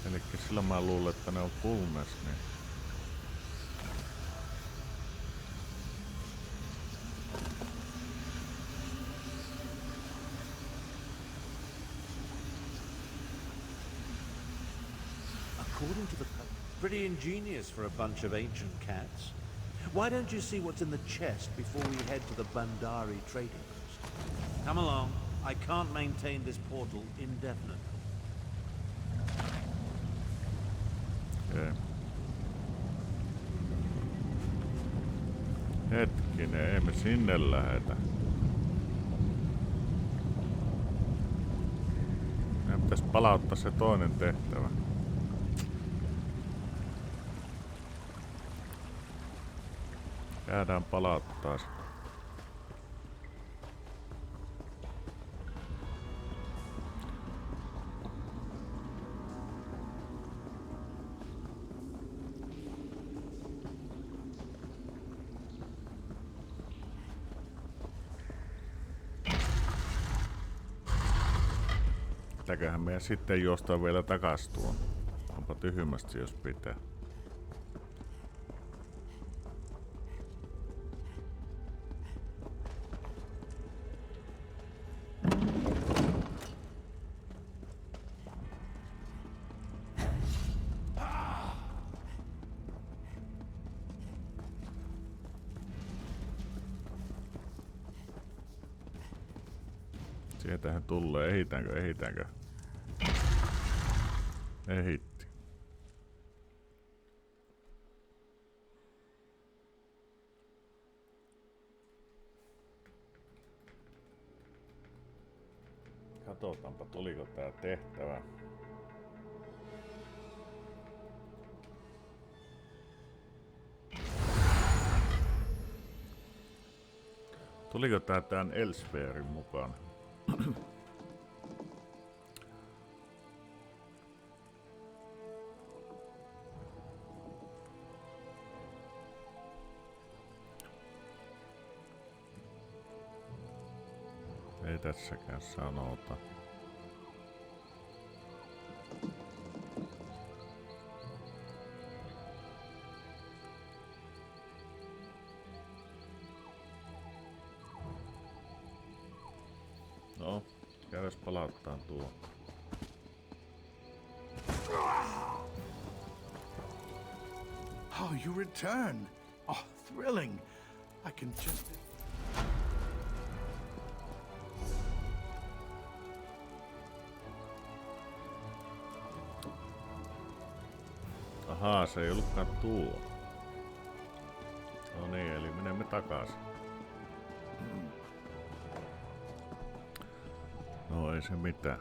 Elikkä silloin mä luulen, että ne on fullness, niin... According to the... Pretty ingenious for a bunch of ancient cats. Why don't you see what's in the chest before we head to the Bandari trading post? Come along. I can't maintain this portal indefinitely. Okay. Hetkinen, ei me sinne lähetä. Meidän pitäis palauttaa se toinen tehtävä. Käydään palauttaa se. Pitäköhän meidän sitten juostaa vielä takas tuon. Onpa tyhmästi jos pitää. Sieltähän tulee. Ehitäänkö? Ehitti. Katsotaanpa, tuliko tää tehtävä. Tuliko tää tän Elseweyrin mukana? Ei tässäkään sanota. No, käydäs palauttaa tuo. Oh, you return. Oh, thrilling. I can just... Ahaa, se ei ollutkaan tuo. No niin, eli menemme takaisin. No ei se mitään.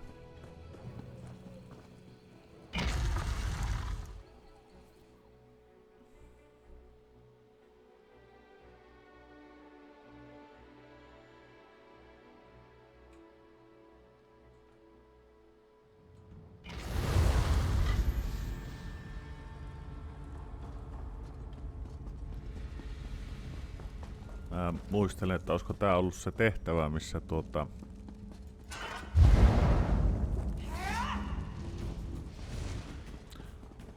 Mä muistelen, että olisiko tää ollut se tehtävä, missä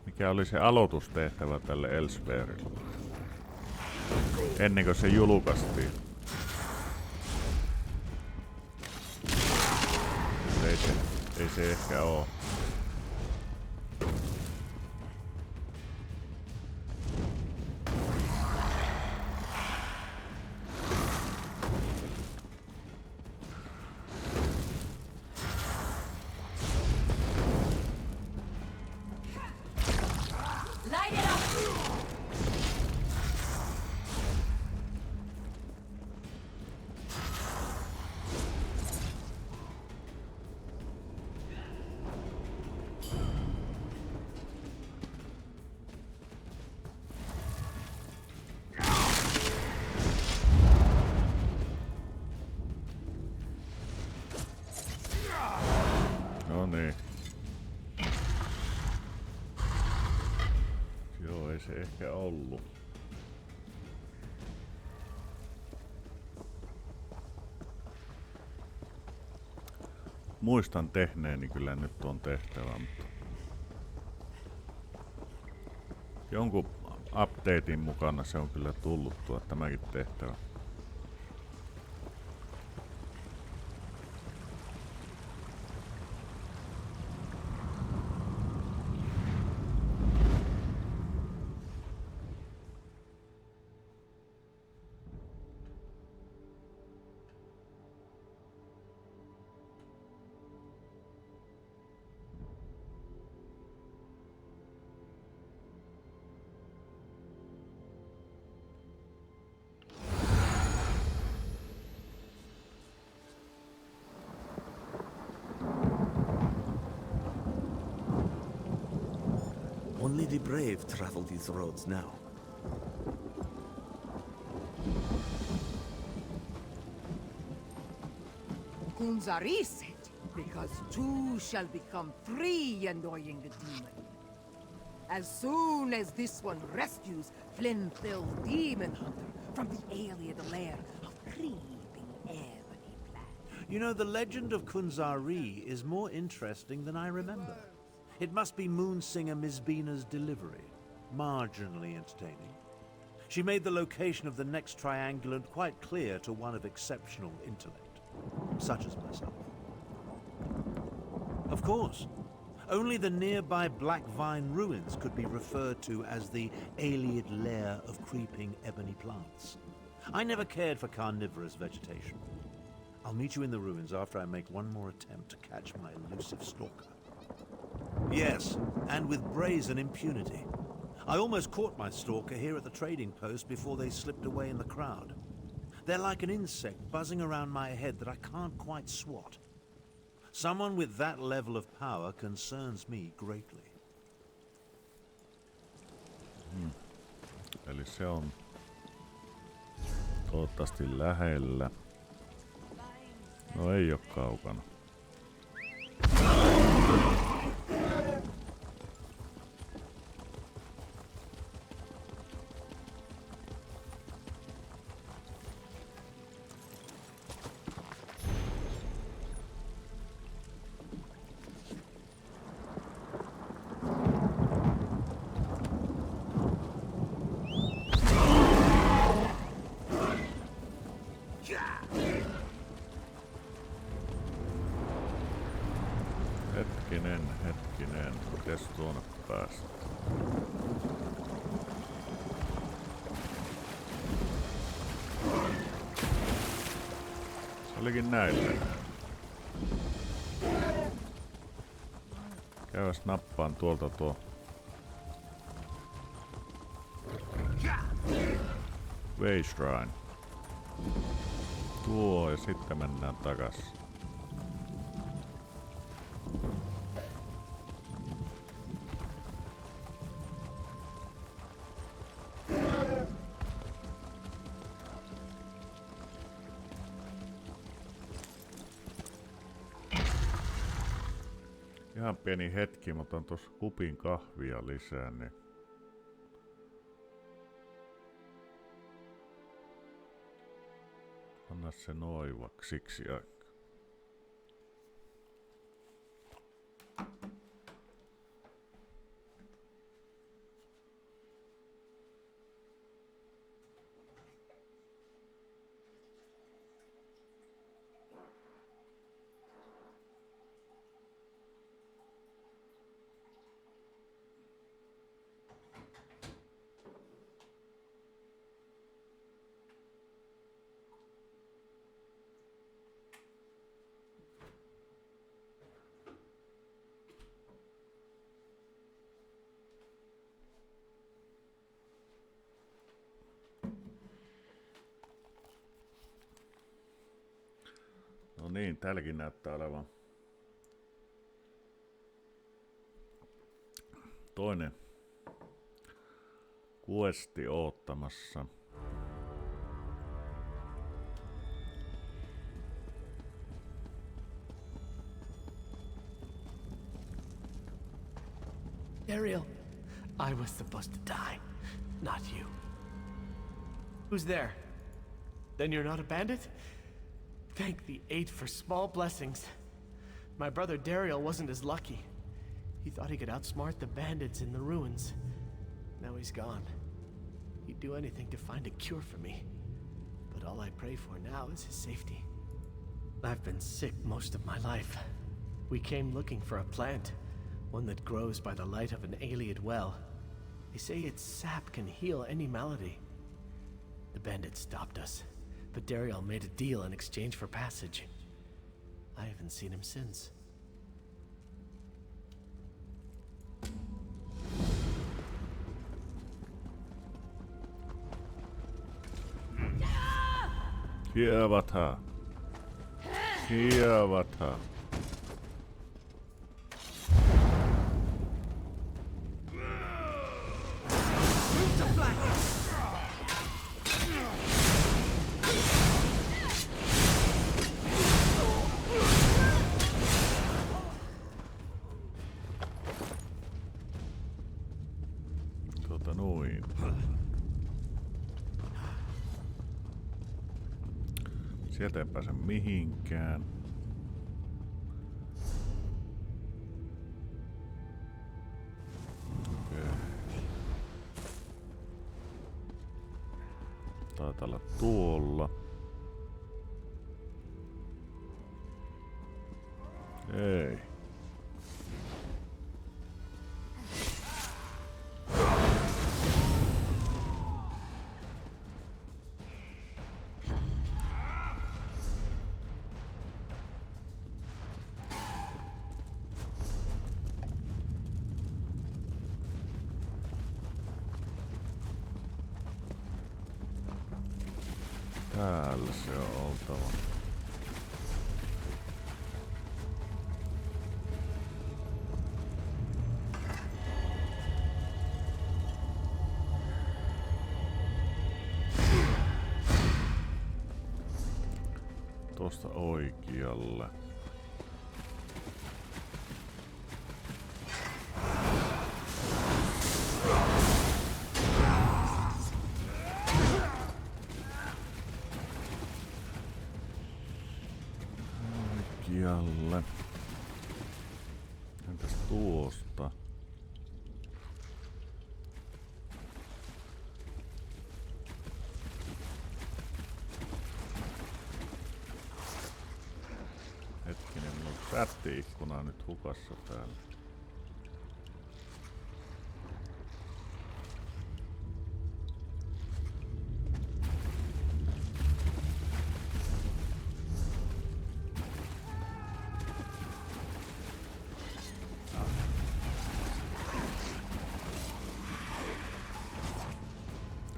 mikä oli se aloitustehtävä tälle Elseweyerille? Ennen kuin se julkaistiin. Ei se ehkä oo. se ehkä ollut. Muistan tehneeni kyllä nyt tuon tehtävän, mutta jonkun updatein mukana se on kyllä tullut tämäkin tehtävä. Only the brave travel these roads now. Kunzari said, because two shall become three, annoying the demon. As soon as this one rescues Flinthill's demon hunter from the alien lair of creeping ebony plant. You know, the legend of Kunzari is more interesting than I remember. It must be Moonsinger Mizbina's delivery. Marginally entertaining. She made the location of the next triangulant quite clear to one of exceptional intellect, such as myself. Of course, only the nearby Black Vine ruins could be referred to as the Alien lair of creeping ebony plants. I never cared for carnivorous vegetation. I'll meet you in the ruins after I make one more attempt to catch my elusive stalker. Yes, and with brazen impunity. I almost caught my stalker here at the trading post before they slipped away in the crowd. They're like an insect buzzing around my head that I can't quite swat. Someone with that level of power concerns me greatly. Eli se on toivottavasti lähellä. No ei oo kaukana. Hetkinen, mites tuonne päästä? Se olikin näille. Käyväs nappaan tuolta tuo. Wayshrine. Tuo ja sitten mennään takas. Ihan pieni hetki, mä otan tuossa kupin kahvia lisää, niin anna se noivaksiksi aikaa. No niin, täälläkin näyttää olevan toinen questi oottamassa. Ariel, I was supposed to die, not you. Who's there? Then you're not a bandit? Thank the eight for small blessings. My brother Dariel wasn't as lucky. He thought he could outsmart the bandits in the ruins. Now he's gone. He'd do anything to find a cure for me. But all I pray for now is his safety. I've been sick most of my life. We came looking for a plant, one that grows by the light of an Ayleid well. They say its sap can heal any malady. The bandits stopped us, but Dariel made a deal in exchange for passage. I haven't seen him since. Kievatha. Kievatha. Noin. Sieltä ei pääse mihinkään. Okei. Taitaa olla tuolla. Ei. Täällä se on oltava. Tuosta oikealle. Oikealle. Entäs tuosta? Hetkinen, mulla on chatti-ikkuna nyt hukassa täällä.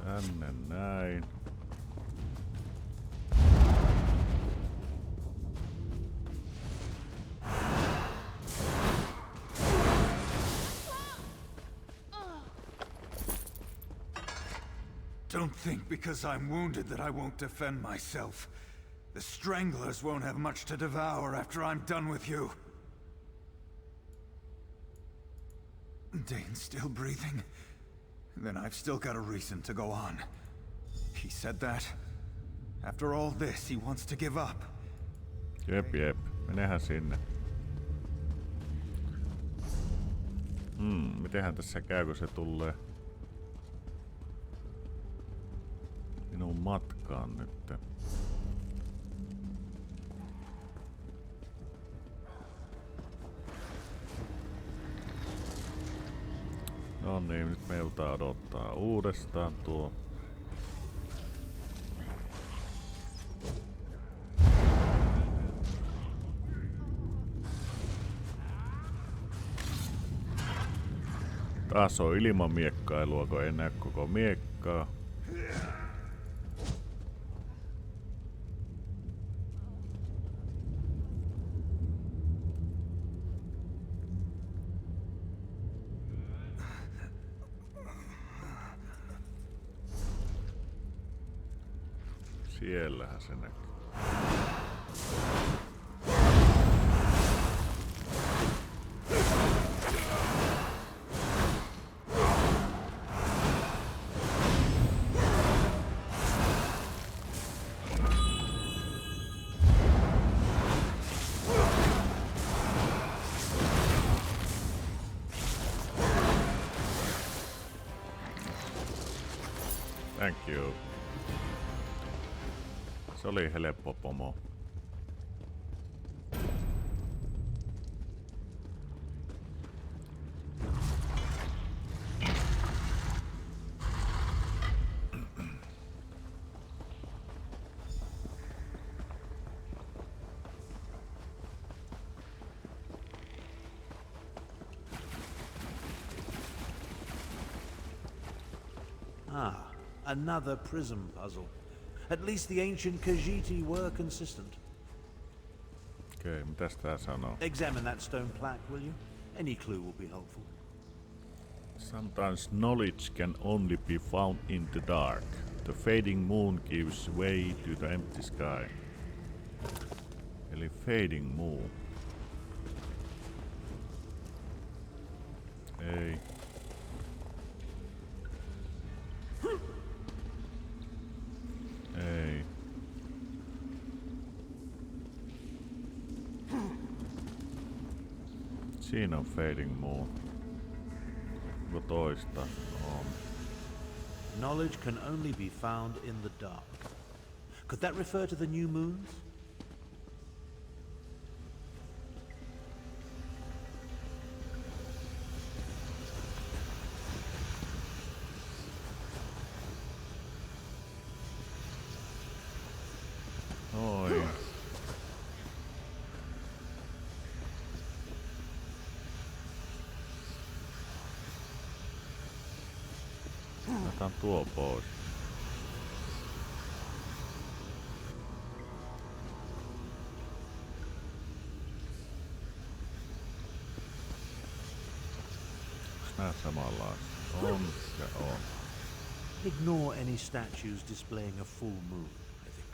Tänne näin. Don't think because I'm wounded that I won't defend myself. The Stranglers won't have much to devour after I'm done with you. Dane's still breathing? Then I've still got a reason to go on. He said that. After all this, he wants to give up. Jep. Menehän sinne. Mitenhän tässä käy, kun se tulee minun matkaan nyt. No niin, nyt me joudutaan odottaa uudestaan tuo. Taas on ilman miekkailua, kun ei näe koko miekkaa. Siellähän se näkyy. Thank you. Se oli helppo pomo. Ah, another prism puzzle. At least the ancient Khajiiti were consistent. Okei, mitäs tää sanoo? Examine that stone plaque, will you? Any clue will be helpful. Sometimes knowledge can only be found in the dark. The fading moon gives way to the empty sky. Eli fading moon. Ei. Ei. Siinä on fading moon. Onko toista? On. Knowledge can only be found in the dark. Could that refer to the new moons? Oi. Otan tuo pois. Onks nää samanlaisia? On ja on. Ignore any statues displaying a full moon, I think.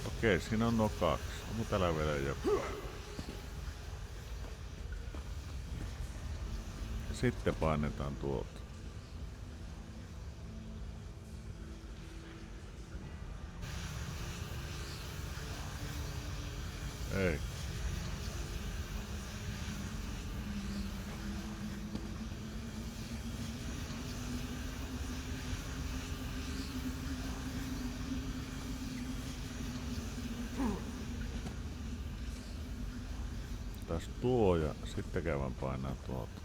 Okei, siinä on nuo kaksi. Onko täällä vielä joku? Sitten painetaan tuolta. Ei. Taas tuo ja sitten käydään painaa tuolta.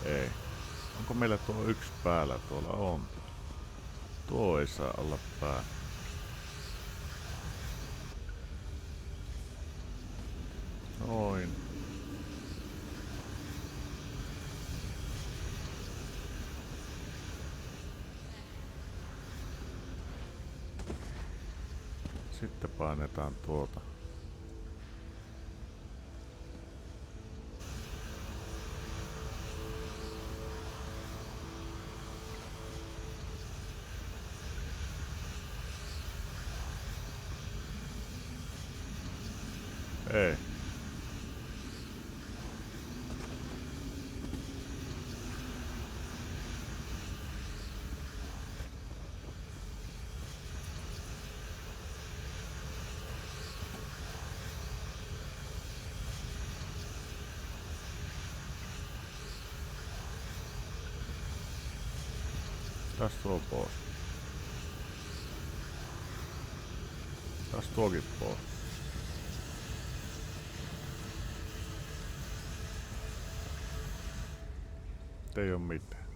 Ei. Onko meillä tuo yksi päällä? Tuolla on. Tuo ei saa olla päällä. Noin. Sitten painetaan tuota. Ei. Taas tuo pois. Taas tuokin pois. Ei oo mitään.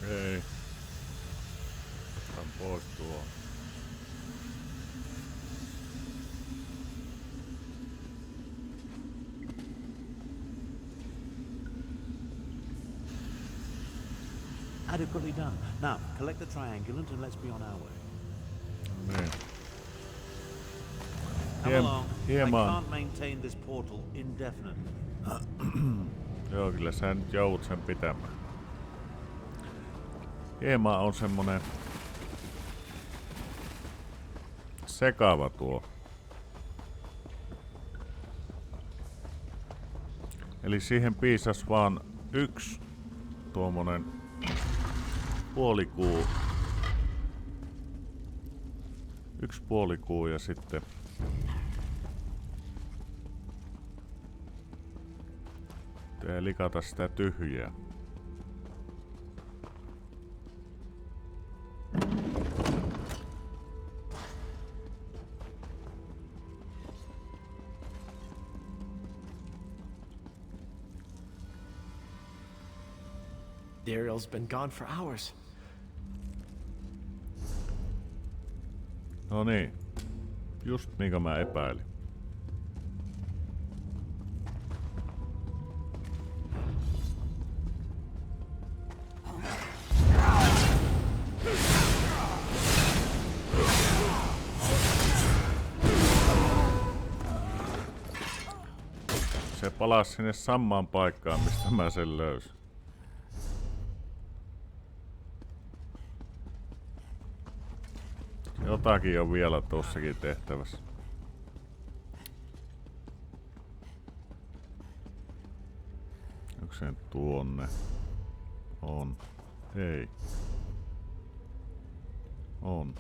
Ei. Otan pois tuo. Adequately done. Now, collect the triangulant and let's be on our way. Niin. Come along. I Hieman. can't maintain this portal indefinitely. Joo, kyllä sä nyt joudut sen pitämään. Hieman on semmonen sekava tuo. Eli siihen piisas vaan yksi tuommoinen puolikuu. Yksi puolikuu ja sitten likata sitä tyhjää. Dariel's been gone for hours. No niin. Just minkä mä epäilin. Se palasi sinne samaan paikkaan, mistä mä sen löysin. Jotakin on vielä tossakin tehtävässä. Onko se tuonne? On. Ei. On.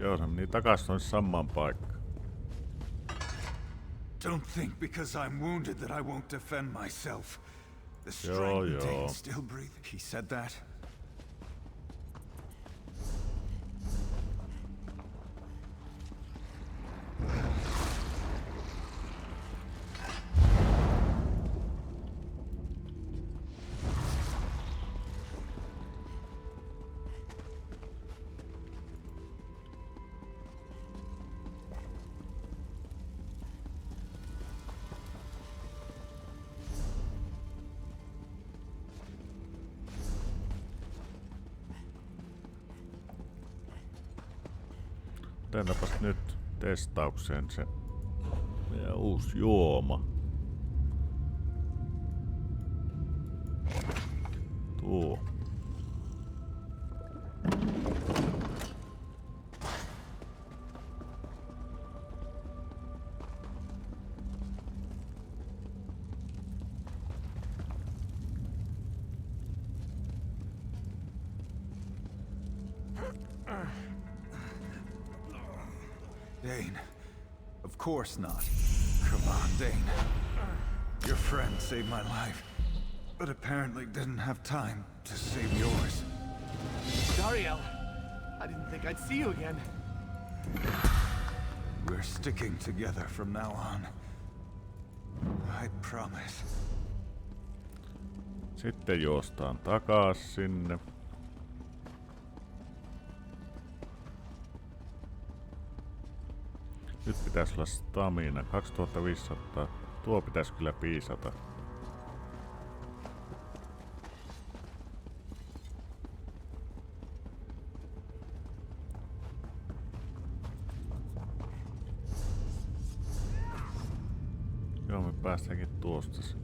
Joo, se meni takas tonne samaan paikkaan. Don't think because I'm wounded that I won't defend myself. The Joo, strength joo. Dane still breathing. He said that. Otetaanpas nyt testaukseen se meidän uusi juoma. Tuo. Dane. Of course not. Come on, Dane. Your friend saved my life, but apparently didn't have time to save yours. Dariel, I didn't think I'd see you again. We're sticking together from now on. I promise. Sitten juostaan takas sinne. Nyt pitäisi olla stamina 2500. Tuo pitäisi kyllä piisata. Joo, me päästäänkin tuosta.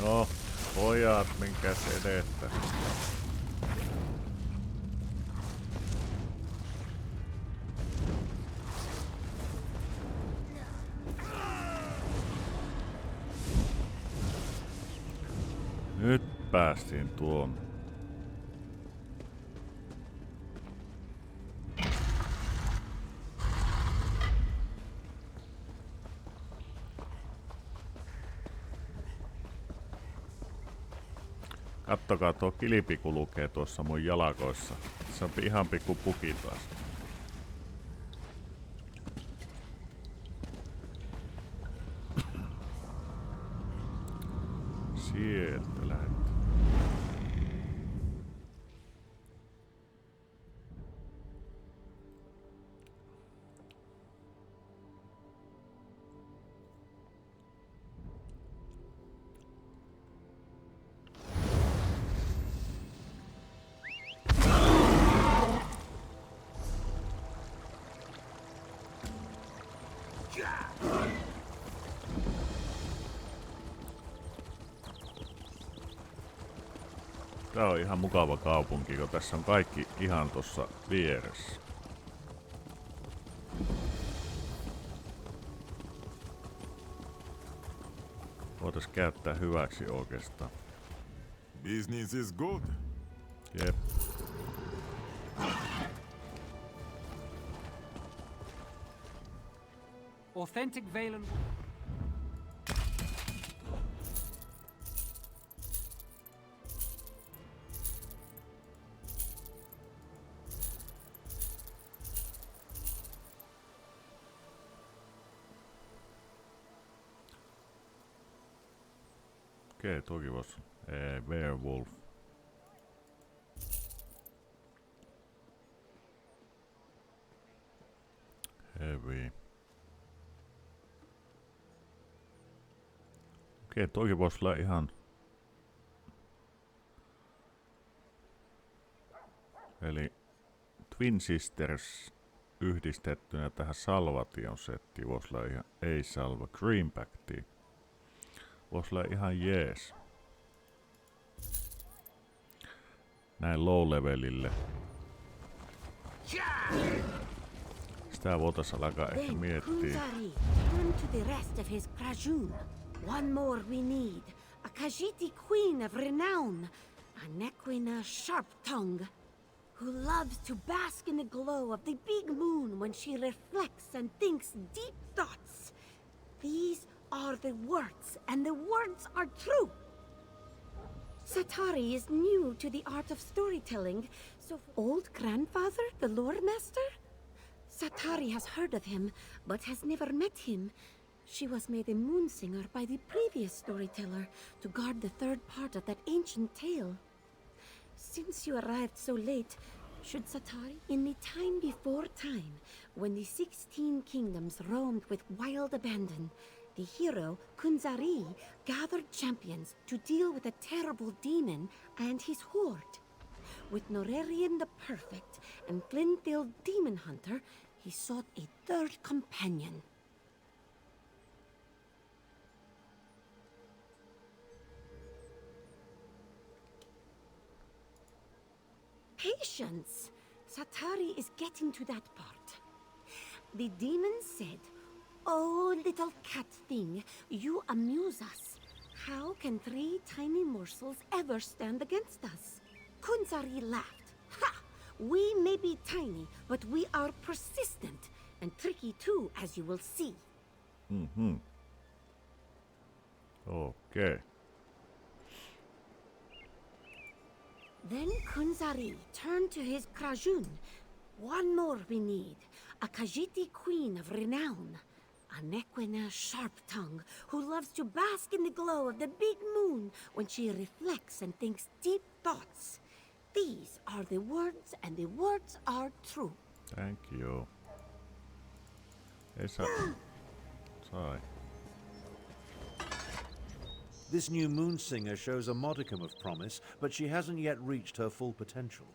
Joo, pojat, minkäs edestä. Nyt päästiin tuon. Kattokaa, tuo kilpi kulkee tuossa mun jalakoissa. Se on ihan pikku puki taas. Sieltä lähdetään. Tää on ihan mukava kaupunki, kun tässä on kaikki ihan tossa vieressä. Voitais käyttää hyväksi oikeastaan. Business is good. Jep. Authentic Valen. Okei, toki vois. Werewolf. Heavy. Okei, toki vois olla ihan... Eli Twin Sisters yhdistettynä tähän Salvation settiin vois olla ihan... Ei salva, Greenbackiin. Vois olla ihan jees. Näin low levelille. Sitä voitais alkaa ehkä miettiä. Turn to the rest of his Krajun. One more we need. A Khajiiti queen of renown. A Nequina sharp-tongue. Who loves to bask in the glow of the big moon when she reflects and thinks deep thoughts. These are the words, and the words are true. Satari is new to the art of storytelling, so old grandfather, the lore master? Satari has heard of him, but has never met him. She was made a moonsinger by the previous storyteller to guard the third part of that ancient tale. Since you arrived so late, should Satari, in the time before time, when the 16 kingdoms roamed with wild abandon, the hero, Kunzari, gathered champions to deal with a terrible demon and his horde. With Norerian the Perfect and Flinthill Demon Hunter, he sought a third companion. Patience! Satari is getting to that part. The demon said, "Oh, little cat thing, you amuse us. How can 3 tiny morsels ever stand against us?" Kunzari laughed. "Ha! We may be tiny, but we are persistent, and tricky too, as you will see." Okay. Then Kunzari turned to his Krajun. One more we need. A Khajiiti queen of renown. A Nequina sharp-tongue who loves to bask in the glow of the big moon when she reflects and thinks deep thoughts. These are the words, and the words are true. Thank you. Esa sai. This new Moonsinger shows a modicum of promise, but she hasn't yet reached her full potential.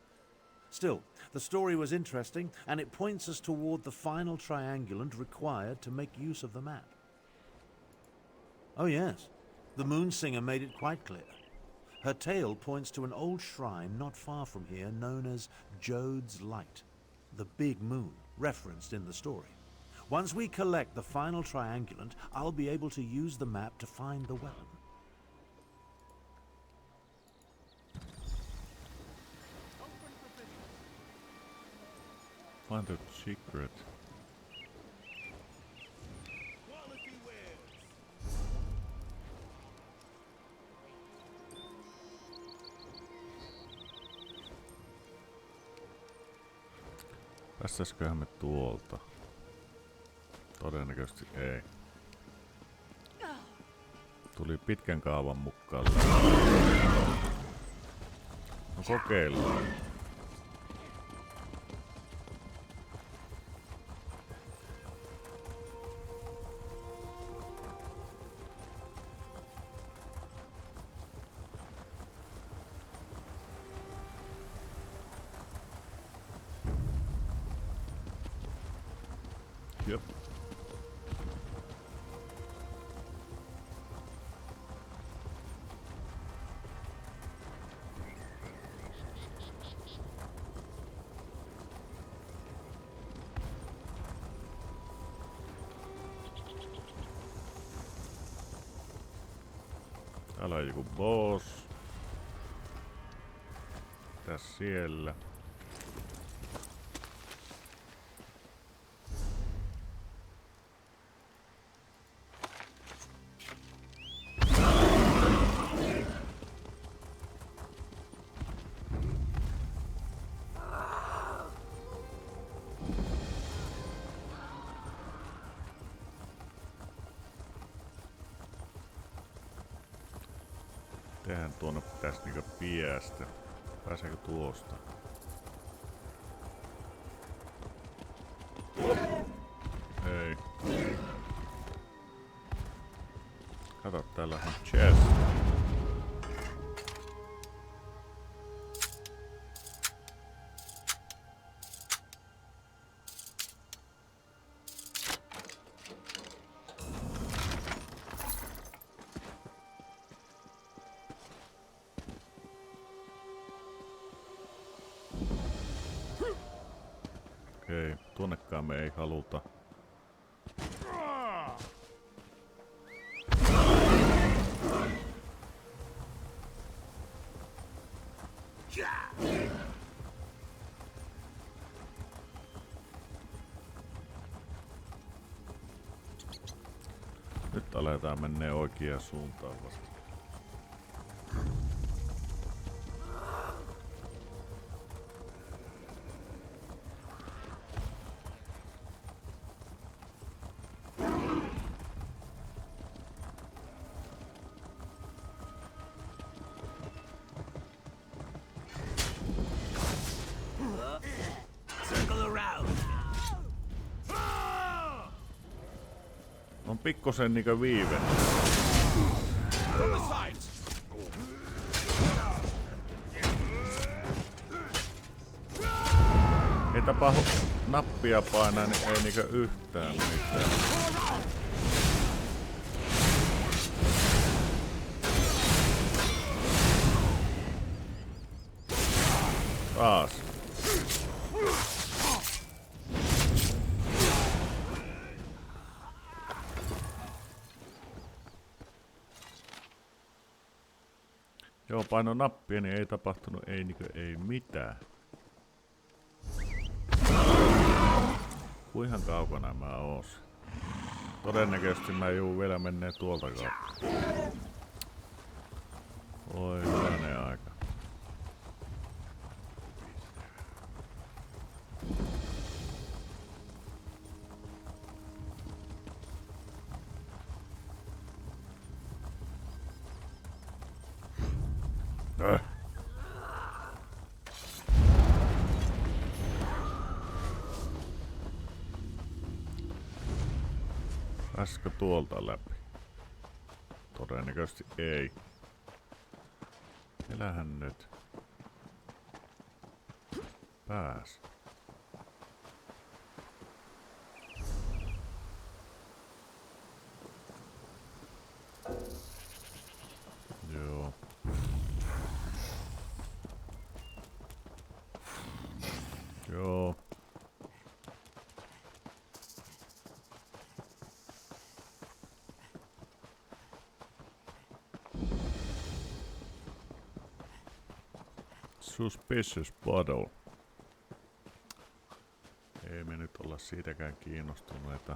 Still, the story was interesting, and it points us toward the final triangulant required to make use of the map. Oh yes, the Moonsinger made it quite clear. Her tale points to an old shrine not far from here known as Jode's Light, the Big Moon, referenced in the story. Once we collect the final triangulant, I'll be able to use the map to find the weapon. Find a secret. Päästäisiköhän me tuolta? Todennäköisesti ei. Tuli pitkän kaavan mukaan. No kokeillaan. Jep. Täällä on joku boss. Mitäs siellä? Tehän tuonne pitäis niinku päästä. Pääseekö tuosta? Ei. Kato, täällä on chest. Okei, tuonnekaan me ei haluta. Nyt aletaan mennä oikeaan suuntaan vasta. On pikkusen niinkö viive. Ei tapahdu nappia painaa, niin ei niinkö yhtään mitään. Taas. Joo, paino nappia, niin ei tapahtunut ei mitään. Kuinhan kaukana mä oon? Todennäköisesti mä juu vielä menee tuolta kautta. Oi hyvänen aika. Pääsikö tuolta läpi? Todennäköisesti ei. Elähän nyt. Pääs. Joo. Joo. Suspicious bottle. Ei me nyt olla siitäkään kiinnostuneita.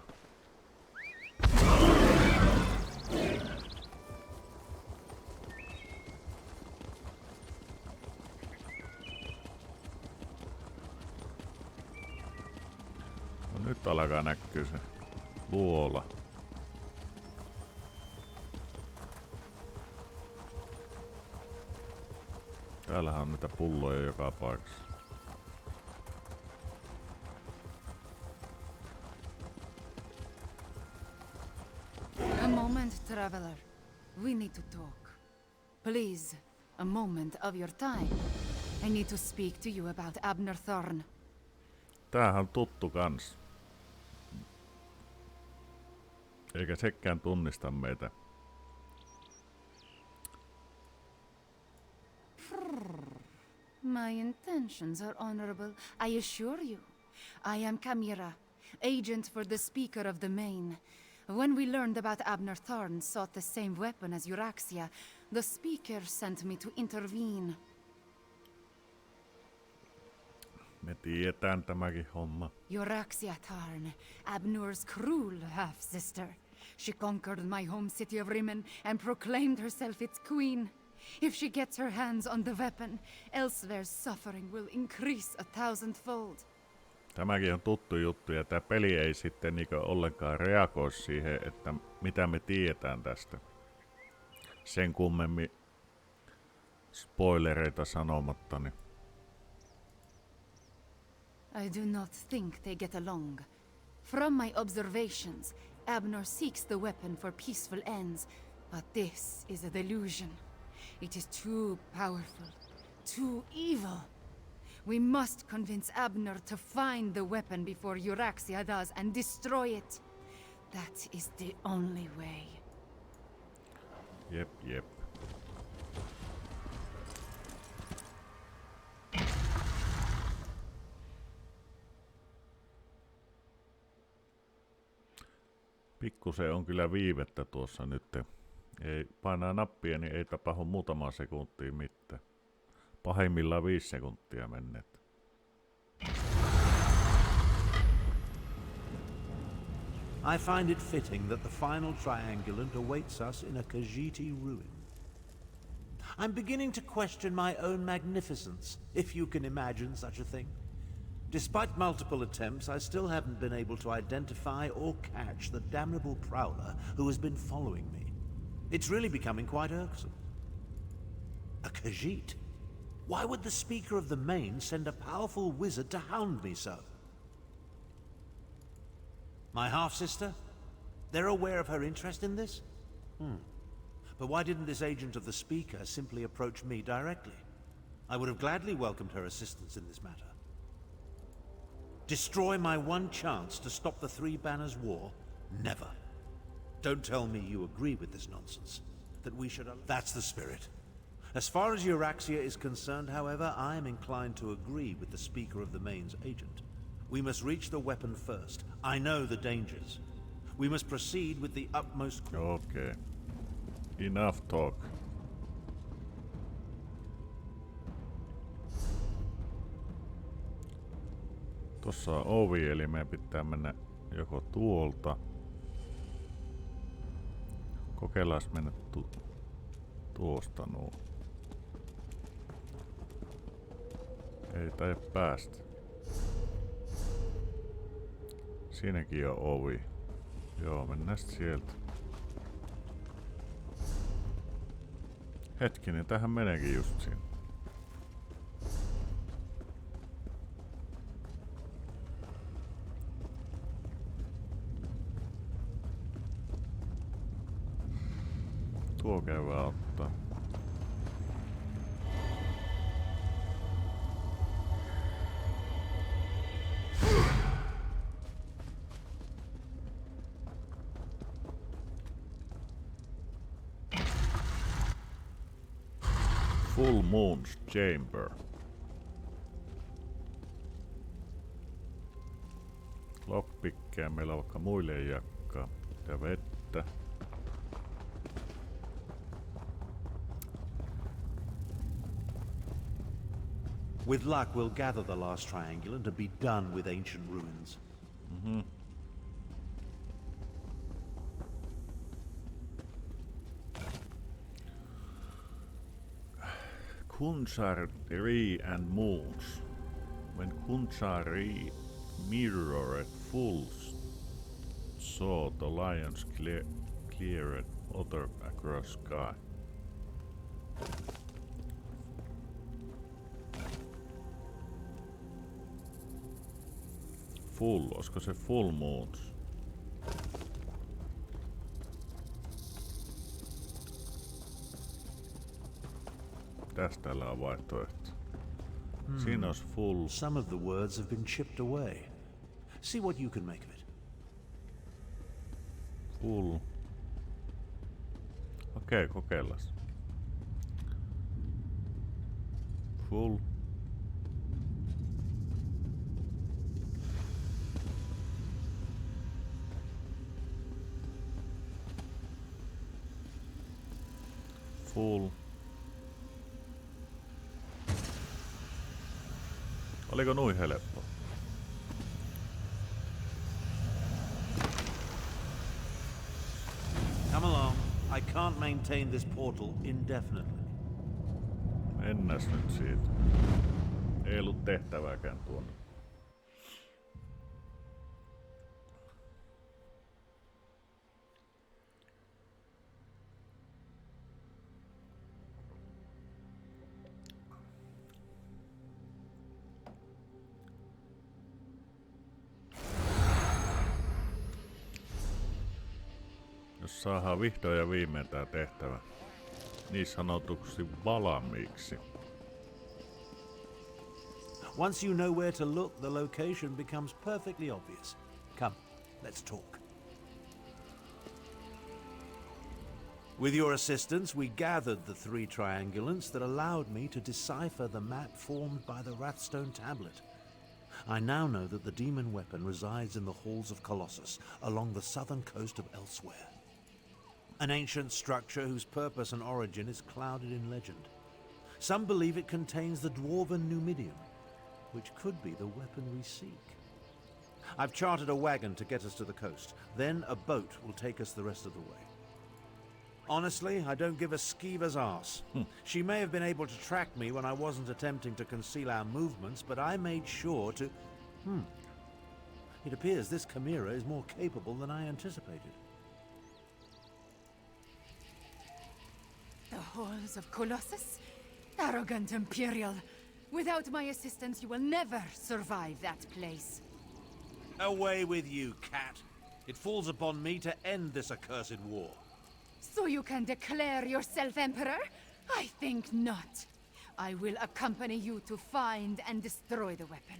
Nyt alkaa näkyä se luola. Täällähän on niitä pulloja joka paikassa. A moment, traveler. We need to talk. Please, a moment of your time. I need to speak to you about Abner Thorn. Tämähän on tuttu kans. Eikä sekään tunnista meitä. My intentions are honorable, I assure you. I am Kamira, agent for the Speaker of the Main. When we learned about Abner Thorn sought the same weapon as Euraxia, the Speaker sent me to intervene. Me tiedetään tämäkin homma. Euraxia Tarn, Abner's cruel half-sister. She conquered my home city of Rimen and proclaimed herself its queen. If she gets her hands on the weapon, Elsewey's suffering will increase 1,000-fold. Tämäkin on tuttu juttu ja tää peli ei sitten niinku ollenkaan reagoi siihen, että mitä me tiedetään tästä. Sen kummemmin spoilereita sanomatta. Niin. I do not think they get along. From my observations, Abner seeks the weapon for peaceful ends, but this is a delusion. It is too powerful, too evil. We must convince Abner to find the weapon before Euraxia does and destroy it. That is the only way. Jep. Pikkusen on kyllä viivettä tuossa nyt. Ei painaa nappia, niin ei tapahdu muutamaa sekuntia mitään. Pahimmillaan 5 sekuntia menneet. I find it fitting that the final triangulant awaits us in a Khajiiti ruin. I'm beginning to question my own magnificence, if you can imagine such a thing. Despite multiple attempts, I still haven't been able to identify or catch the damnable prowler who has been following me. It's really becoming quite irksome. A Khajiit? Why would the Speaker of the Main send a powerful wizard to hound me so? My half-sister? They're aware of her interest in this? But why didn't this agent of the Speaker simply approach me directly? I would have gladly welcomed her assistance in this matter. Destroy my one chance to stop the Three Banners War? Never. Don't tell me you agree with this nonsense. That we should... That's the spirit. As far as Euraxia is concerned, however, I am inclined to agree with the Speaker of the Main's agent. We must reach the weapon first. I know the dangers. We must proceed with the utmost... Okay. Enough talk. Tossa on ovi, eli meidän pitää mennä joko tuolta. Kokeillaan mennä tuosta nuo. Ei tai päästä. Siinäkin on ovi. Joo, mennään sieltä. Hetkinen, tähän meneekin just siinä. Tuo käydään ottaa. Full Moon's Chamber. Lockpickkejä meillä on vaikka muille ei jakkaa. Ja vettä. With luck, we'll gather the last triangulant and be done with ancient ruins. Kunzari and Moons. When Kunzari mirrored full saw the lions cleared other across sky. Full, olisiko se full moons? Tästä täällä on vaihtoehto. Siinä olisi full. Some of the words have been chipped away. See what you can make of it. Full. Okei, kokeillaan. Full. Full. Oliko noin helppo? Come along. I can't maintain this portal indefinitely. Mennäs nyt siitä. Ei ollut tehtävääkään tuonne. Jos saadaan vihdoin ja viimein tää tehtävä niin sanotuksi valmiiksi. Once you know where to look, the location becomes perfectly obvious. Come, let's talk. With your assistance, we gathered the 3 triangulants that allowed me to decipher the map formed by the Wrathstone tablet. I now know that the demon weapon resides in the Halls of Colossus, along the southern coast of Elseweyr. An ancient structure whose purpose and origin is clouded in legend. Some believe it contains the dwarven Numidium, which could be the weapon we seek. I've chartered a wagon to get us to the coast. Then a boat will take us the rest of the way. Honestly, I don't give a skeever's arse. She may have been able to track me when I wasn't attempting to conceal our movements, but I made sure to... It appears this chimera is more capable than I anticipated. The Halls of Colossus? Arrogant Imperial! Without my assistance, you will never survive that place. Away with you, cat. It falls upon me to end this accursed war. So you can declare yourself Emperor? I think not. I will accompany you to find and destroy the weapon.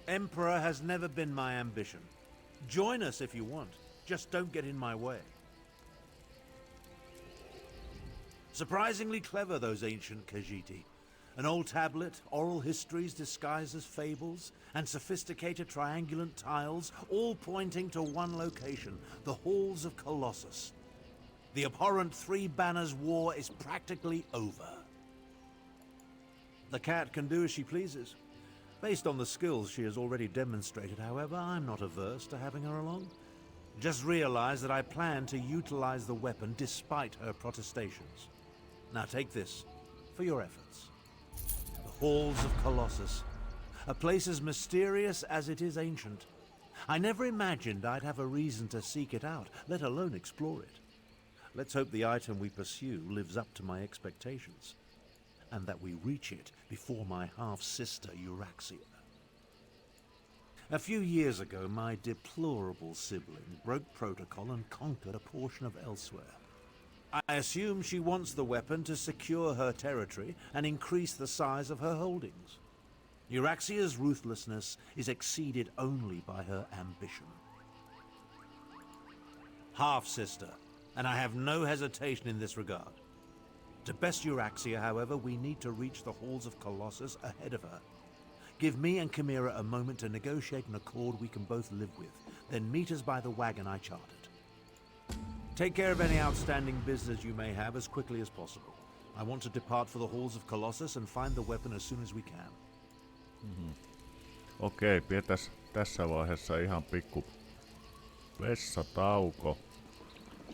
Emperor has never been my ambition. Join us if you want. Just don't get in my way. Surprisingly clever, those ancient Khajiit. An old tablet, oral histories disguised as fables, and sophisticated triangulant tiles, all pointing to one location, the Halls of Colossus. The abhorrent 3 Banners War is practically over. The cat can do as she pleases. Based on the skills she has already demonstrated, however, I'm not averse to having her along. Just realize that I plan to utilize the weapon despite her protestations. Now take this, for your efforts. The Halls of Colossus. A place as mysterious as it is ancient. I never imagined I'd have a reason to seek it out, let alone explore it. Let's hope the item we pursue lives up to my expectations, and that we reach it before my half-sister Euraxia. A few years ago, my deplorable sibling broke protocol and conquered a portion of Elseweyr. I assume she wants the weapon to secure her territory and increase the size of her holdings. Euraxia's ruthlessness is exceeded only by her ambition. Half-sister, and I have no hesitation in this regard. To best Euraxia, however, we need to reach the Halls of Colossus ahead of her. Give me and Chimera a moment to negotiate an accord we can both live with, then meet us by the wagon I chartered. Take care of any outstanding business you may have as quickly as possible. I want to depart for the Halls of Colossus and find the weapon as soon as we can. Okei, pidetään tässä vaiheessa ihan pikku vessatauko.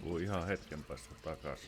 Tuu ihan hetken päästä takas.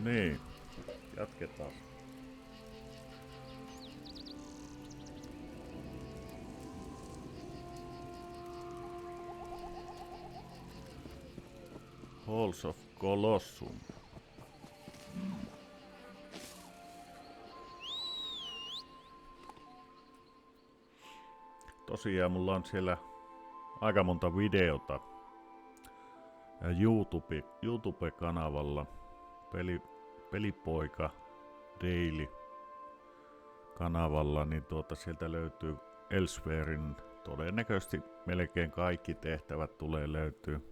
Niin, jatketaan. Halls of Colossus. Tosiaan mulla on siellä aika monta videota ja YouTube-kanavalla Pelipoika Daily kanavalla, niin sieltä löytyy Elseweyrin todennäköisesti melkein kaikki tehtävät löytyy.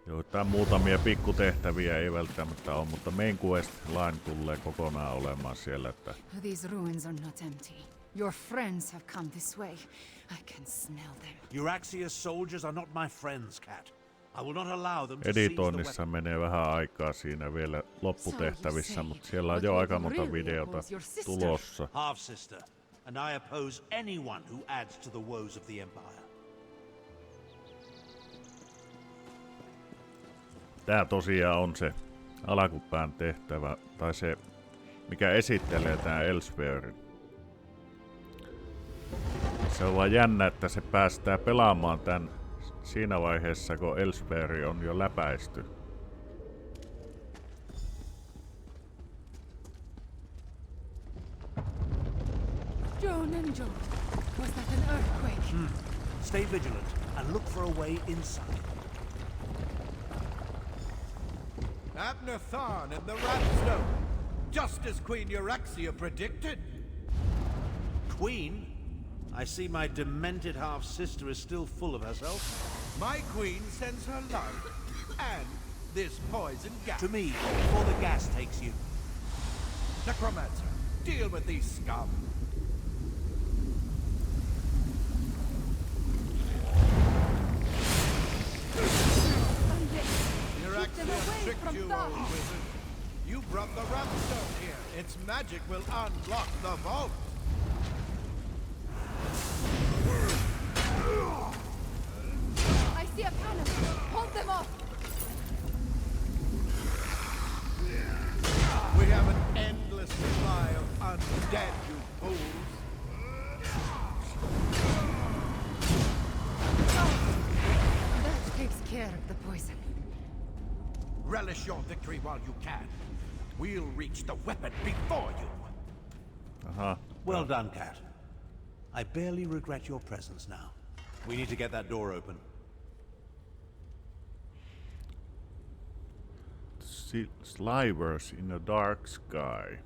Joitain muutamia pikkutehtäviä ei välttämättä ole, mutta main quest line tulee kokonaan olemaan siellä, että These ruins are not empty. Your friends have come this way. I can smell them. Euraxia's soldiers are not my friends, Cat. I will not allow them to seize the editoinnissa weapon. menee vähän aikaa siinä vielä lopputehtävissä, mutta siellä on jo aika monta videota tulossa. Half-sister, and I oppose anyone who adds to the woes of the Empire. Tää tosiaan on se alkupään tehtävä, tai se mikä esittelee tää Elseweyrin. Se on vaan jännä, että se päästää pelaamaan tän siinä vaiheessa, kun Elseweyr on jo läpäisty. Joan and Joan, was that an earthquake? Stay vigilant and look for a way inside. Abner Tharn and the Ratstone, just as Queen Euraxia predicted. Queen? I see my demented half-sister is still full of herself. My queen sends her love, and this poison gas. To me, before the gas takes you. Necromancer, deal with these scum. Euraxia tricked you, old wizard. You brought the Ratstone here. Its magic will unlock the vault. I see a cannon. Hold them off. We have an endless supply of undead, you fools. That takes care of the poison. Relish your victory while you can. We'll reach the weapon before you. Well done, Cat. I barely regret your presence now. We need to get that door open. Slivers in a dark sky.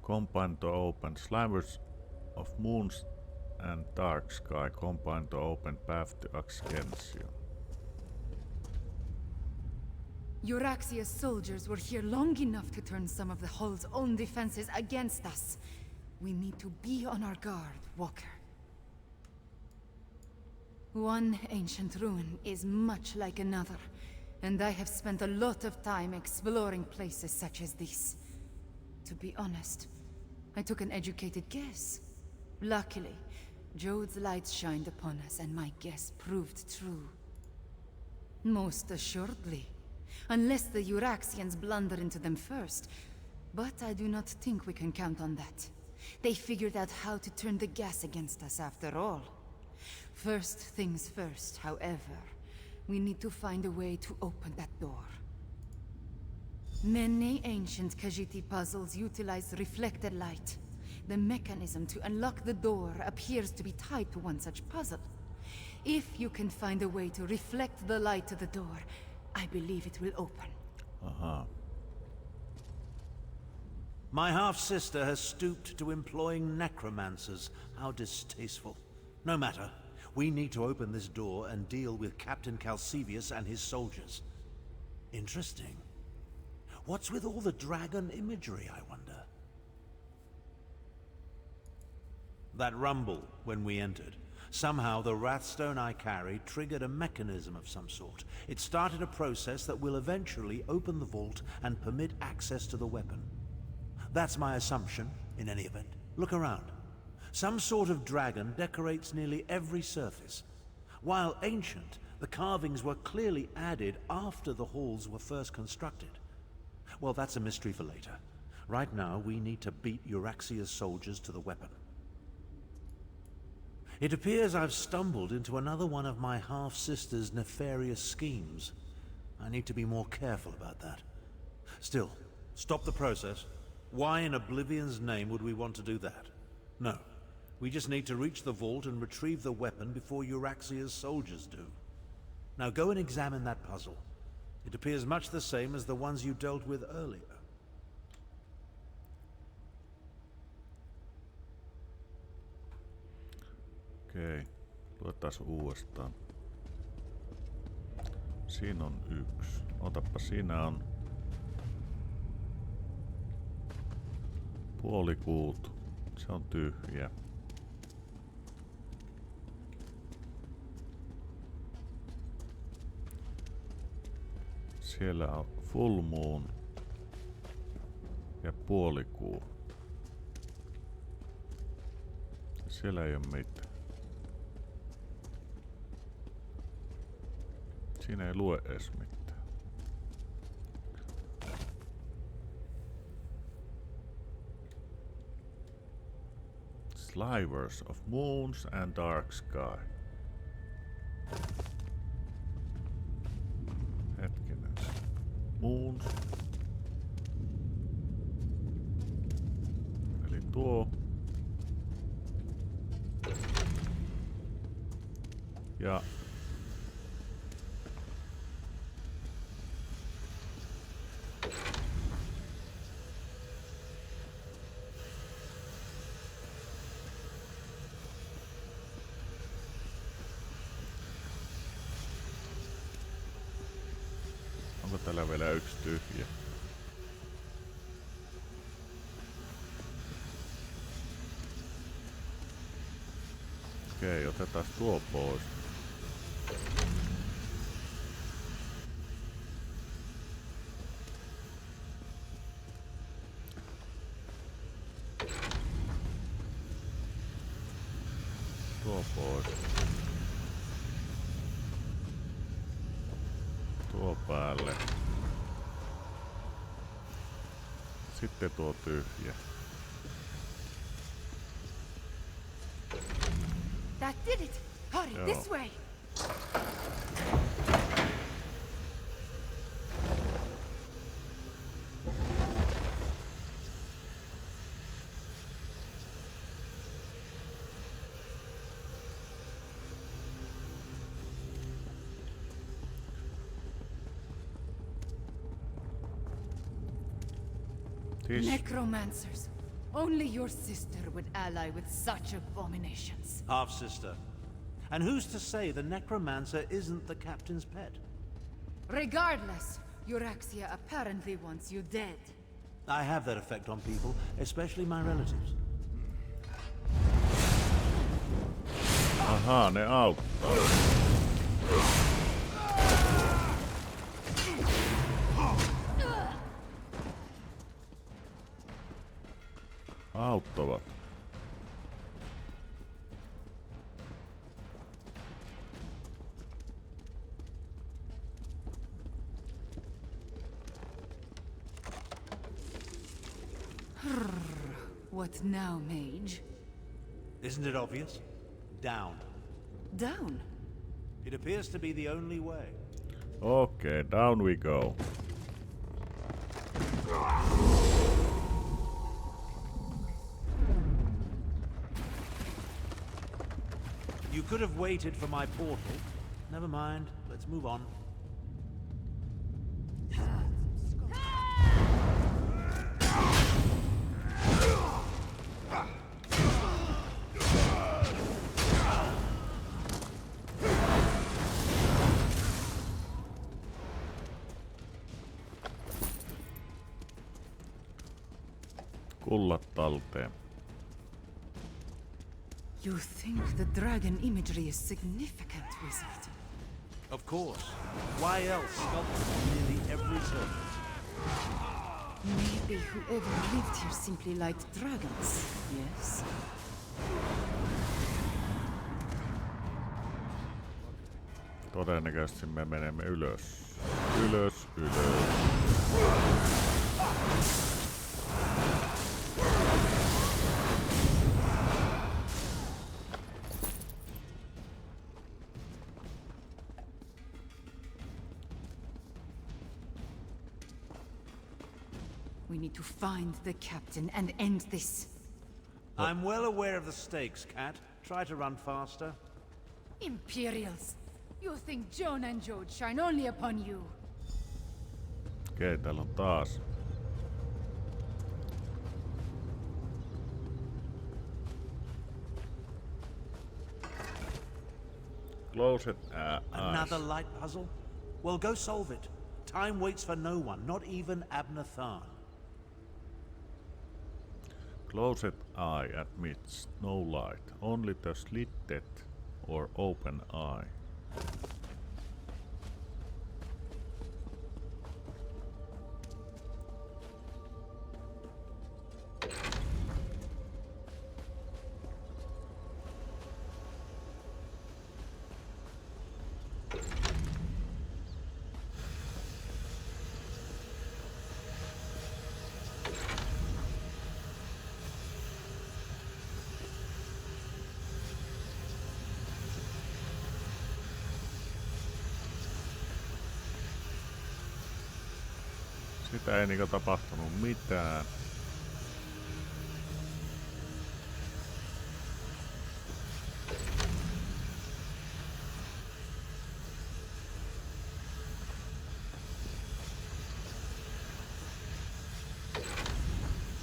Combine to open. Slivers of moons and dark sky combine to open path to Ascension. Euraxia's soldiers were here long enough to turn some of the Hull's own defenses against us. We need to be on our guard, Walker. One ancient ruin is much like another, and I have spent a lot of time exploring places such as this. To be honest, I took an educated guess. Luckily, Jode's light shined upon us, and my guess proved true. Most assuredly. Unless the Euraxians blunder into them first. But I do not think we can count on that. They figured out how to turn the gas against us after all. First things first, however. We need to find a way to open that door. Many ancient Khajiit puzzles utilize reflected light. The mechanism to unlock the door appears to be tied to one such puzzle. If you can find a way to reflect the light to the door, I believe it will open. My half-sister has stooped to employing necromancers. How distasteful. No matter. We need to open this door and deal with Captain Calcivius and his soldiers. Interesting. What's with all the dragon imagery, I wonder? That rumble when we entered. Somehow the Wrathstone I carry triggered a mechanism of some sort. It started a process that will eventually open the vault and permit access to the weapon. That's my assumption, in any event. Look around. Some sort of dragon decorates nearly every surface. While ancient, the carvings were clearly added after the halls were first constructed. Well, that's a mystery for later. Right now, we need to beat Euraxia's soldiers to the weapon. It appears I've stumbled into another one of my half-sister's nefarious schemes. I need to be more careful about that. Still, stop the process. Why in Oblivion's name would we want to do that? No. We just need to reach the vault and retrieve the weapon before Euraxia's soldiers do. Now go and examine that puzzle. It appears much the same as the ones you dealt with earlier. Okei, luetaan uudestaan. Siinä on yksi. Otappa, siinä on puolikuutu. Se on tyhjä. Siellä on full moon ja puolikuu. Siellä ei ole mitään. Siinä ei lue edes mitään. Slivers of moons and dark sky. Hetkinen. Moons. Eli tuo. Ja onko täällä vielä yksi tyhjä? Okei, otetaan tuo pois. Tuo pois. Tuo päälle. Sitten tuo tyhjä. That did it! Hurry, this way! Necromancers. Only your sister would ally with such abominations. Half-sister. And who's to say the necromancer isn't the captain's pet? Regardless, Euraxia apparently wants you dead. I have that effect on people, especially my relatives. Ahaa, ne auttaa. Auttavat. What now, mage? Isn't it obvious? Down. Down? It appears to be the only way. Okay, down we go. You could have waited for my portal. Never mind, let's move on. Kullat talteen. You think the dragon imagery is significant, wizard? Of course. Why else sculpted on nearly every surface? Maybe whoever lived here simply liked dragons, yes? Todennäköisesti me menemme ylös. Ylös, ylös. We need to find the captain and end this. I'm well aware of the stakes, Cat. Try to run faster. Imperials! You think Joan and Jode shine only upon you? Okei, täällä on taas. Close it. Another light puzzle? Well, go solve it. Time waits for no one, not even Abner Tharn. Closed eye admits no light, only the slitted or open eye. Sitä ei niinku tapahtunut mitään.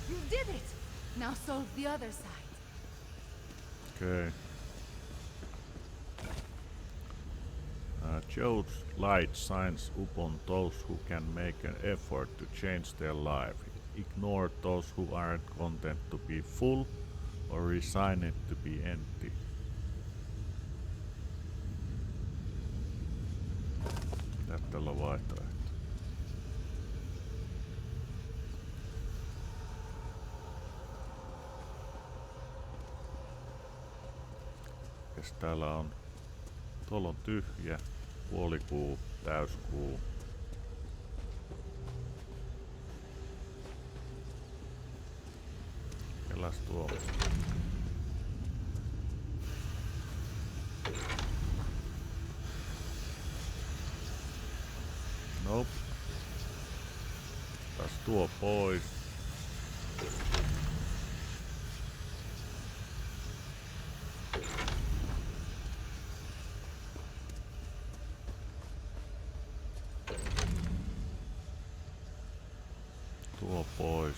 You did it! Now solve the other side. Okay. Jode's light shines upon those who can make an effort to change their life. Ignore those who aren't content to be full or resigned to be empty. Tällä on vaihtoehto. Kes täällä on? Tuolla on tyhjä, puolikuu, täyskuu. Kelläs tuo? Nope. Taas tuo pois. Tuo pois.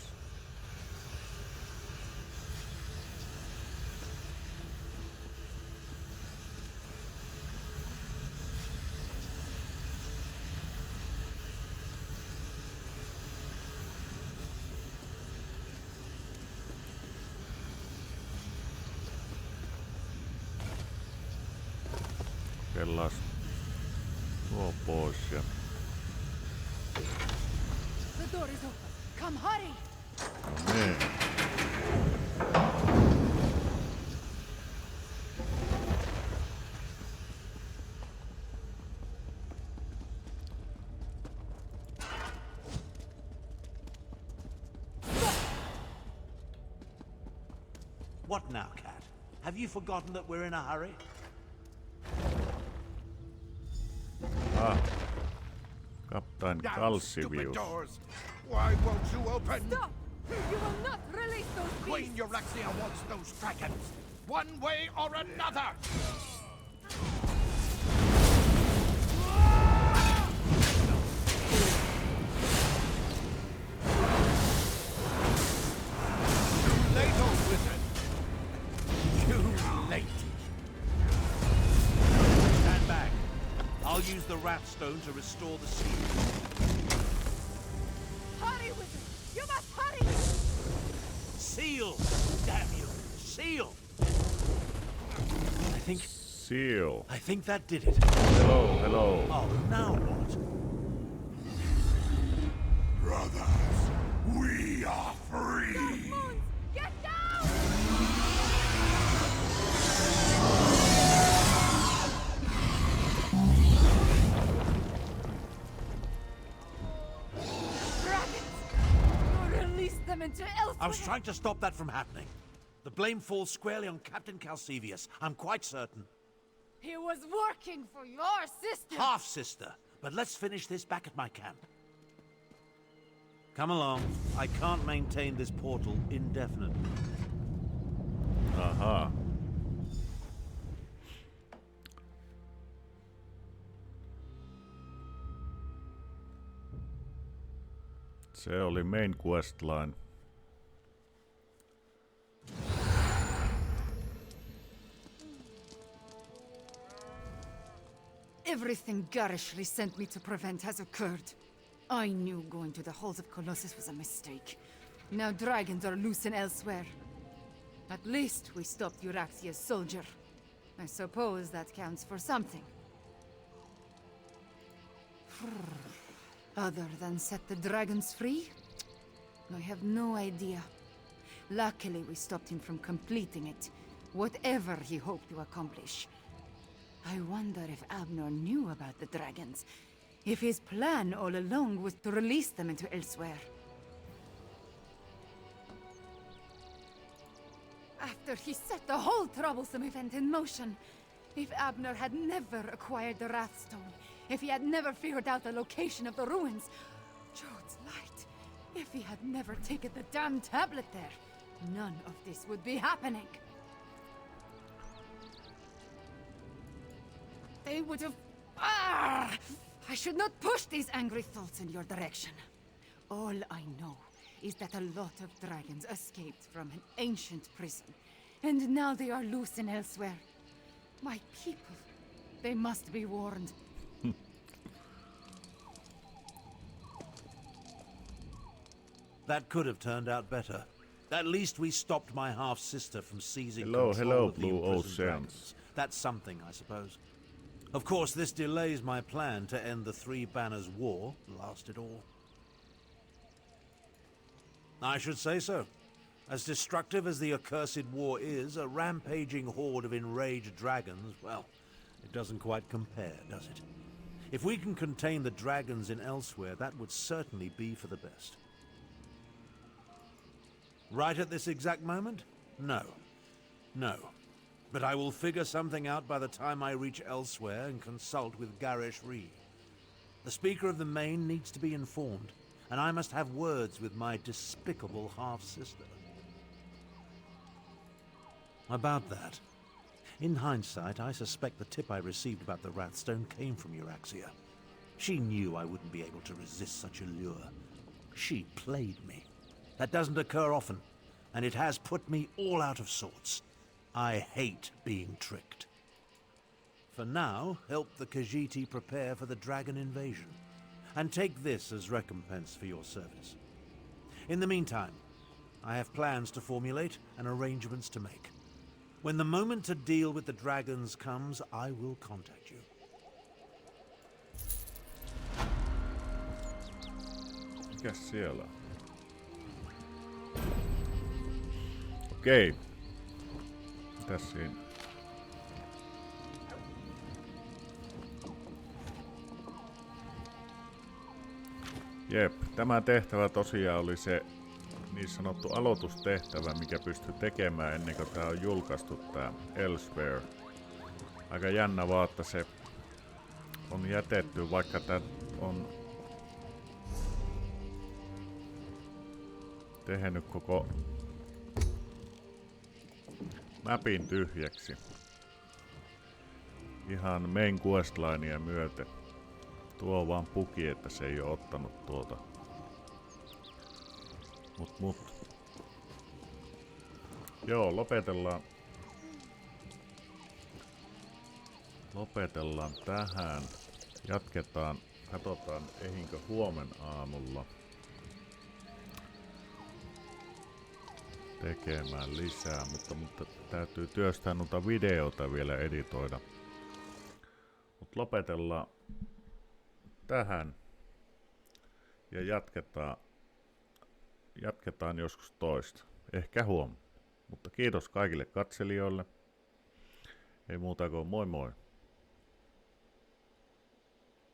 Kellas tuo pois ja The door is open. Come, hurry! no niin. What now, Cat? Have you forgotten that we're in a hurry? Kaptain Now, Kalsivius. stupid doors! Why won't you open? Stop! You will not release those Queen beasts! Eurexia wants those dragons, one way or another! Too late, old wizard! Too late! Stand back. I'll use the rat stone to restore the seal. Hurry, wizard! You must hurry! Seal! Damn you! Seal! Seal. I think that did it. Hello, hello. Oh, now what? Brothers, we are free! Get down! them into Elseweyr. I was trying to stop that from happening. The blame falls squarely on Captain Calcevius. I'm quite certain. He was working for your sister. Half-sister. But let's finish this back at my camp. Come along. I can't maintain this portal indefinitely. Aha. Se oli main questline. Everything garishly sent me to prevent has occurred. I knew going to the Halls of Colossus was a mistake. Now dragons are loose in Elseweyr. At least we stopped Euraxia's soldier. I suppose that counts for something. Other than set the dragons free? I have no idea. Luckily we stopped him from completing it, whatever he hoped to accomplish. I wonder if Abner knew about the dragons. If his plan all along was to release them into Elseweyr. After he set the whole troublesome event in motion, if Abner had never acquired the Wrathstone, if he had never figured out the location of the ruins, Jode's light, if he had never taken the damn tablet there, none of this would be happening. They would have... I should not push these angry thoughts in your direction. All I know is that a lot of dragons escaped from an ancient prison, and now they are loose in Elseweyr. My people, they must be warned. That could have turned out better. At least we stopped my half-sister from seizing Hello, control of the Blue imprisoned Oceans. dragons. That's something, I suppose. Of course, this delays my plan to end the Three Banners War, last it all. I should say so. As destructive as the accursed war is, a rampaging horde of enraged dragons, well, it doesn't quite compare, does it? If we can contain the dragons in Elseweyr, that would certainly be for the best. Right at this exact moment? No. No. But I will figure something out by the time I reach Elseweyr and consult with Garish Ree. The Speaker of the Main needs to be informed, and I must have words with my despicable half-sister. About that. In hindsight, I suspect the tip I received about the Wrathstone came from Euraxia. She knew I wouldn't be able to resist such a lure. She played me. That doesn't occur often, and it has put me all out of sorts. I hate being tricked. For now, help the Khajiit prepare for the dragon invasion, and take this as recompense for your service. In the meantime, I have plans to formulate and arrangements to make. When the moment to deal with the dragons comes, I will contact you. Mikäs siellä? Okei. Mitäs siinä? Jep, tämä tehtävä tosiaan oli se niin sanottu aloitustehtävä, mikä pystyy tekemään ennen kuin tää on julkaistu tää Elseweyr. Aika jännä vaan, että se on jätetty, vaikka tää on tehnyt koko mapin tyhjäksi. Ihan main questlinea myöten. Tuo on vaan puki, että se ei oo ottanut tuota. Mut. Joo, lopetellaan. Lopetellaan tähän. Jatketaan. Katsotaan, ehinkö huomen aamulla tekemään lisää, mutta täytyy työstää noita videoita vielä editoida. Mut lopetellaan tähän ja jatketaan joskus toista. Ehkä huomenna. Mutta kiitos kaikille katselijoille. Ei muuta kuin moi moi.